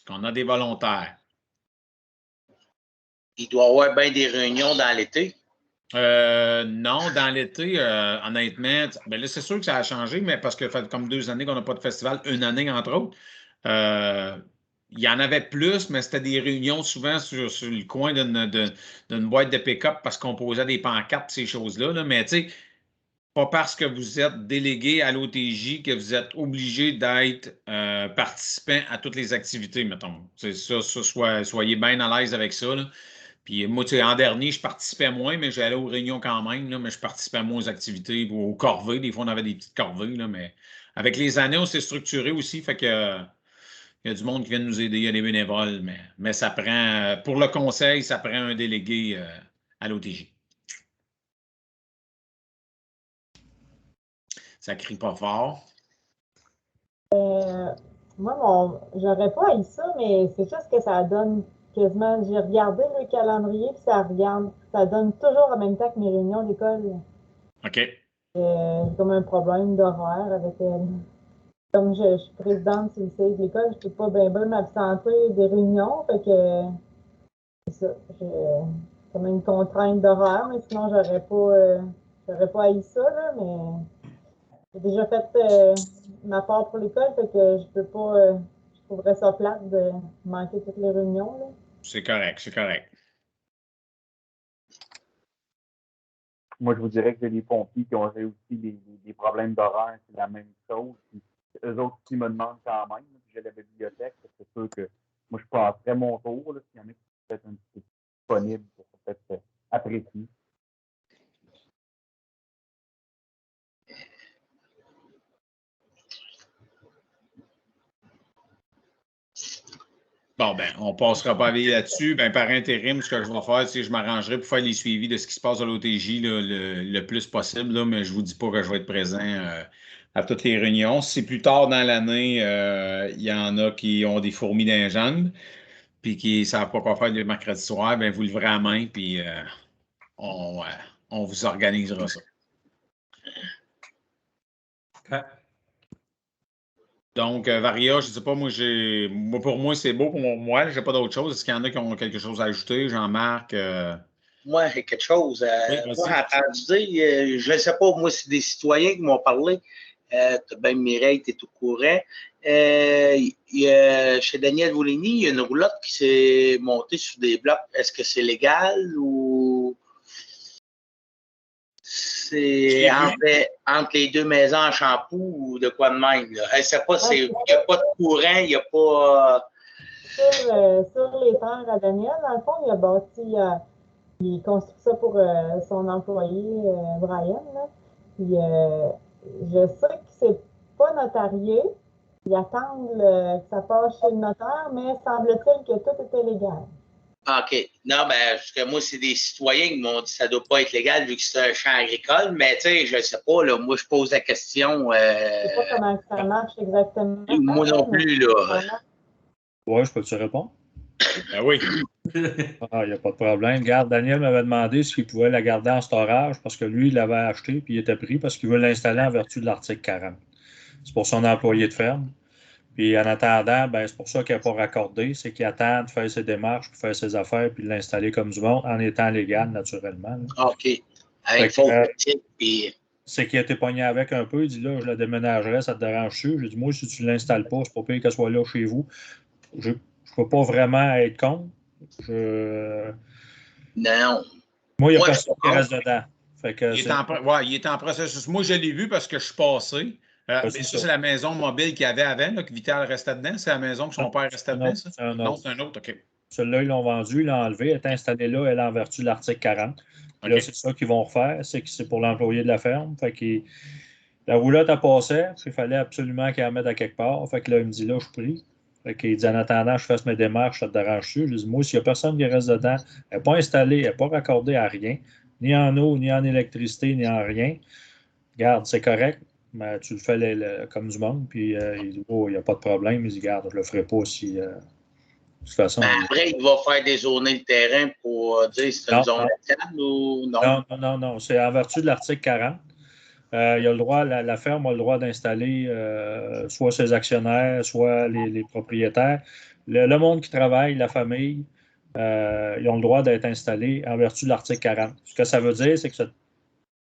Parce qu'on a des volontaires. Il doit y avoir bien des réunions dans l'été. Non, dans l'été, honnêtement, ben là, c'est sûr que ça a changé, mais parce que ça fait comme 2 années qu'on n'a pas de festival, une année entre autres. Il y en avait plus, mais c'était des réunions souvent sur le coin d'une boîte de pick-up parce qu'on posait des pancartes, ces choses-là. Là. Mais tu sais, pas parce que vous êtes délégué à l'OTJ que vous êtes obligé d'être participant à toutes les activités, mettons. Soyez bien à l'aise avec ça. Là. Puis moi, tu sais, en dernier, je participais moins, mais j'allais aux réunions quand même, là, mais je participais moins aux activités, aux corvées. Des fois, on avait des petites corvées, là, mais avec les années, on s'est structuré aussi, fait que il y a du monde qui vient nous aider, il y a des bénévoles, mais ça prend, pour le conseil, ça prend un délégué à l'OTJ. Ça crie pas fort. Moi, j'aurais pas haï ça, mais c'est juste que ça donne quasiment. J'ai regardé le calendrier, puis ça donne toujours en même temps que mes réunions d'école. OK. J'ai comme un problème d'horaire avec. Comme je suis présidente sur le CA de l'école, je peux pas bien m'absenter des réunions. Fait que c'est ça. J'ai comme une contrainte d'horaire, mais sinon j'aurais pas haï ça, là, mais j'ai déjà fait ma part pour l'école, fait que je peux pas. Je trouverais ça plate de manquer toutes les réunions. Là. C'est correct, c'est correct. Moi, je vous dirais que j'ai des pompiers qui ont aussi des problèmes d'horaire, c'est la même chose. Puis, eux autres qui me demandent quand même, puis j'ai la bibliothèque, c'est sûr que moi, je passerais mon tour, s'il y en a qui sont peut-être un petit peu disponibles pour peut-être apprécier. Bon, ben, on ne passera pas à veiller là-dessus. Ben, par intérim, ce que je vais faire, c'est que je m'arrangerai pour faire les suivis de ce qui se passe à l'OTJ le plus possible, là, mais je ne vous dis pas que je vais être présent à toutes les réunions. Si plus tard dans l'année, il y en a qui ont des fourmis dans les jambes, puis qui ne savent pas quoi faire le mercredi soir, ben, vous leverez la main, puis on vous organisera ça. Okay. Donc, Varia, je ne sais pas, pour moi, c'est beau pour moi. Je n'ai pas d'autre chose. Est-ce qu'il y en a qui ont quelque chose à ajouter? Jean-Marc? Moi, quelque chose. Oui, moi, j'ai entendu dire, je ne sais pas, moi, c'est des citoyens qui m'ont parlé. Ben Mireille, tu es au courant. Chez Daniel Voligny, il y a une roulotte qui s'est montée sur des blocs. Est-ce que c'est légal ou c'est entre les deux maisons en Champoux ou de quoi de même? Là? Il n'y a pas de courant, il n'y a pas... Sur les terres à Daniel, dans le fond, il a bâti, il construit ça pour son employé, Brian. Là. Puis, je sais que c'est pas notarié. Ils attendent que ça passe chez le notaire, mais semble-t-il que tout était légal. OK. Non, ben, parce que moi, c'est des citoyens qui m'ont dit que ça ne doit pas être légal vu que c'est un champ agricole, mais tu sais, je ne sais pas, là, moi, je pose la question. Je ne sais pas comment ça marche exactement. Moi non plus, là. Oui, je peux-tu répondre? Ben oui. Ah, il n'y a pas de problème. Regarde, Daniel m'avait demandé s'il pouvait la garder en storage parce que lui, il l'avait acheté puis il était pris parce qu'il veut l'installer en vertu de l'article 40. C'est pour son employé de ferme. Puis en attendant, ben, c'est pour ça qu'il n'a pas raccordé, c'est qu'il attend de faire ses démarches, puis faire ses affaires, puis de l'installer comme du monde en étant légal, naturellement. Là. OK. Avec faux puis... C'est qu'il a été pogné avec un peu. Il dit là, je la déménagerai, ça te dérange-tu? J'ai dit, moi, si tu ne l'installes pas, c'est pas pire qu'elle soit là chez vous. Je ne peux pas vraiment être contre. Non. Moi, il n'y a personne qui reste dedans. Fait que il est en processus. Moi, je l'ai vu parce que je suis passé. C'est la maison mobile qu'il y avait avant, là, que Vital restait dedans. C'est la maison que son père restait dedans, ça? Non, c'est un autre, OK. Celui-là, ils l'ont vendu, ils l'ont enlevé. Elle est installée là, elle est en vertu de l'article 40. Okay. Là, c'est ça qu'ils vont refaire, c'est que c'est pour l'employé de la ferme. Fait que la roulotte a passé, il fallait absolument qu'elle la mette à quelque part. Fait que là, il me dit là, je suis pris. Fait qu'il dit en attendant, je fasse mes démarches, ça te dérange-tu? Je dis, moi, s'il n'y a personne qui reste dedans, elle n'est pas installée, elle n'est pas raccordée à rien, ni en eau, ni en électricité, ni en rien. Regarde, c'est correct. Mais tu le fais comme du monde, puis il dit, oh, il n'y a pas de problème. Il dit, regarde, je ne le ferai pas si. De toute façon. Ben après, il va faire dézoner le terrain pour dire si c'est une zone locale ou non? Non. C'est en vertu de l'article 40. Il a le droit, la ferme a le droit d'installer soit ses actionnaires, soit les propriétaires. Le monde qui travaille, la famille, ils ont le droit d'être installés en vertu de l'article 40. Ce que ça veut dire, c'est que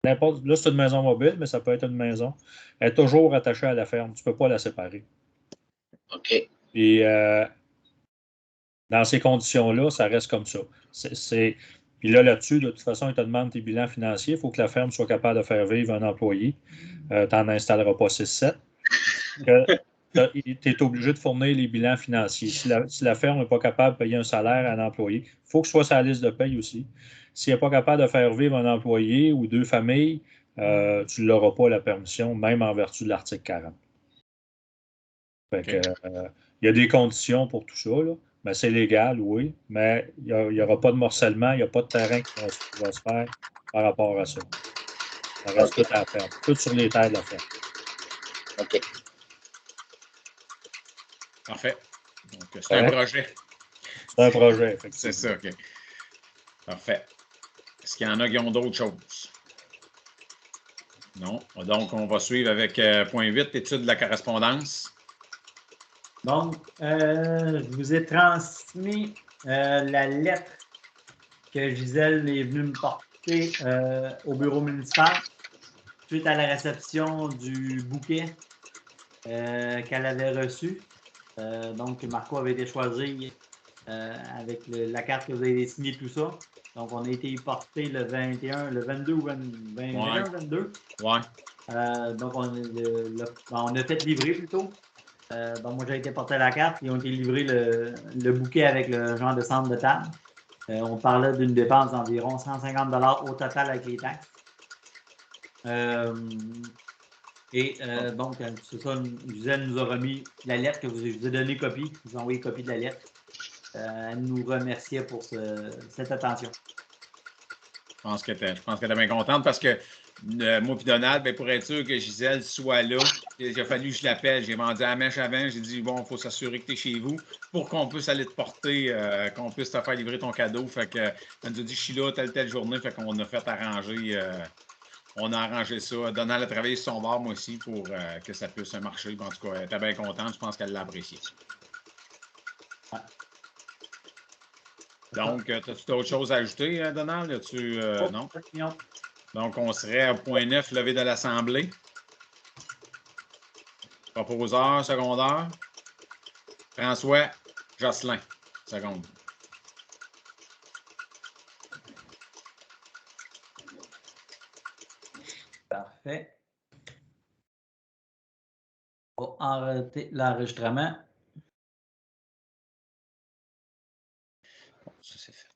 là, c'est une maison mobile, mais ça peut être une maison. Elle est toujours attachée à la ferme. Tu ne peux pas la séparer. OK. Et dans ces conditions-là, ça reste comme ça. Puis là-dessus, de toute façon, ils te demandent tes bilans financiers. Il faut que la ferme soit capable de faire vivre un employé. Tu n'en installeras pas 6-7. Tu es obligé de fournir les bilans financiers. Si la ferme n'est pas capable de payer un salaire à un employé, il faut que ce soit sa liste de paye aussi. S'il n'est pas capable de faire vivre un employé ou deux familles, tu ne l'auras pas la permission, même en vertu de l'article 40. Fait que, il y a des conditions pour tout ça, là. Mais c'est légal, oui, mais il n'y aura pas de morcellement, il n'y a pas de terrain qui va se faire par rapport à ça. Ça reste tout à la ferme, tout sur les terres de la ferme. OK. Parfait. Donc, c'est un projet. C'est un projet, effectivement. C'est ça, OK. Parfait. Est-ce qu'il y en a qui ont d'autres choses? Non. Donc, on va suivre avec point 8, étude de la correspondance. Donc, je vous ai transmis la lettre que Gisèle est venue me porter au bureau municipal suite à la réception du bouquet qu'elle avait reçu. Donc, Marco avait été choisi avec la carte que vous avez signée, tout ça. Donc, on a été porté le 21, le 22 ou 21, 22. Ouais. Donc, on a fait livrer plutôt. Donc, moi, j'ai été porté la carte. Ils ont été livrés le bouquet avec le genre de centre de table. On parlait d'une dépense d'environ 150 $ au total avec les taxes. Donc, c'est ça, Gisèle nous a remis la lettre que je vous ai donné copie. Je vous ai envoyé copie de la lettre. Elle nous remerciait pour cette attention. Je pense qu'elle est bien contente parce que moi et Donald, ben, pour être sûr que Gisèle soit là, il a fallu que je l'appelle. J'ai vendu à la mèche avant. J'ai dit, bon, il faut s'assurer que tu es chez vous pour qu'on puisse aller te porter, qu'on puisse te faire livrer ton cadeau. Fait que, elle nous a dit, je suis là telle journée. Fait qu'on a fait arranger, on a arrangé ça. Donald a travaillé sur son bar, moi aussi, pour que ça puisse marcher. En tout cas, elle était bien contente. Je pense qu'elle l'a apprécié. Ouais. Donc, as-tu d'autres choses à ajouter, Donald? Non? Donc, on serait à point 9, levé de l'Assemblée. Proposeur, secondaire. François Jocelyn, seconde. Parfait. On va arrêter l'enregistrement. Bon, ça c'est fait.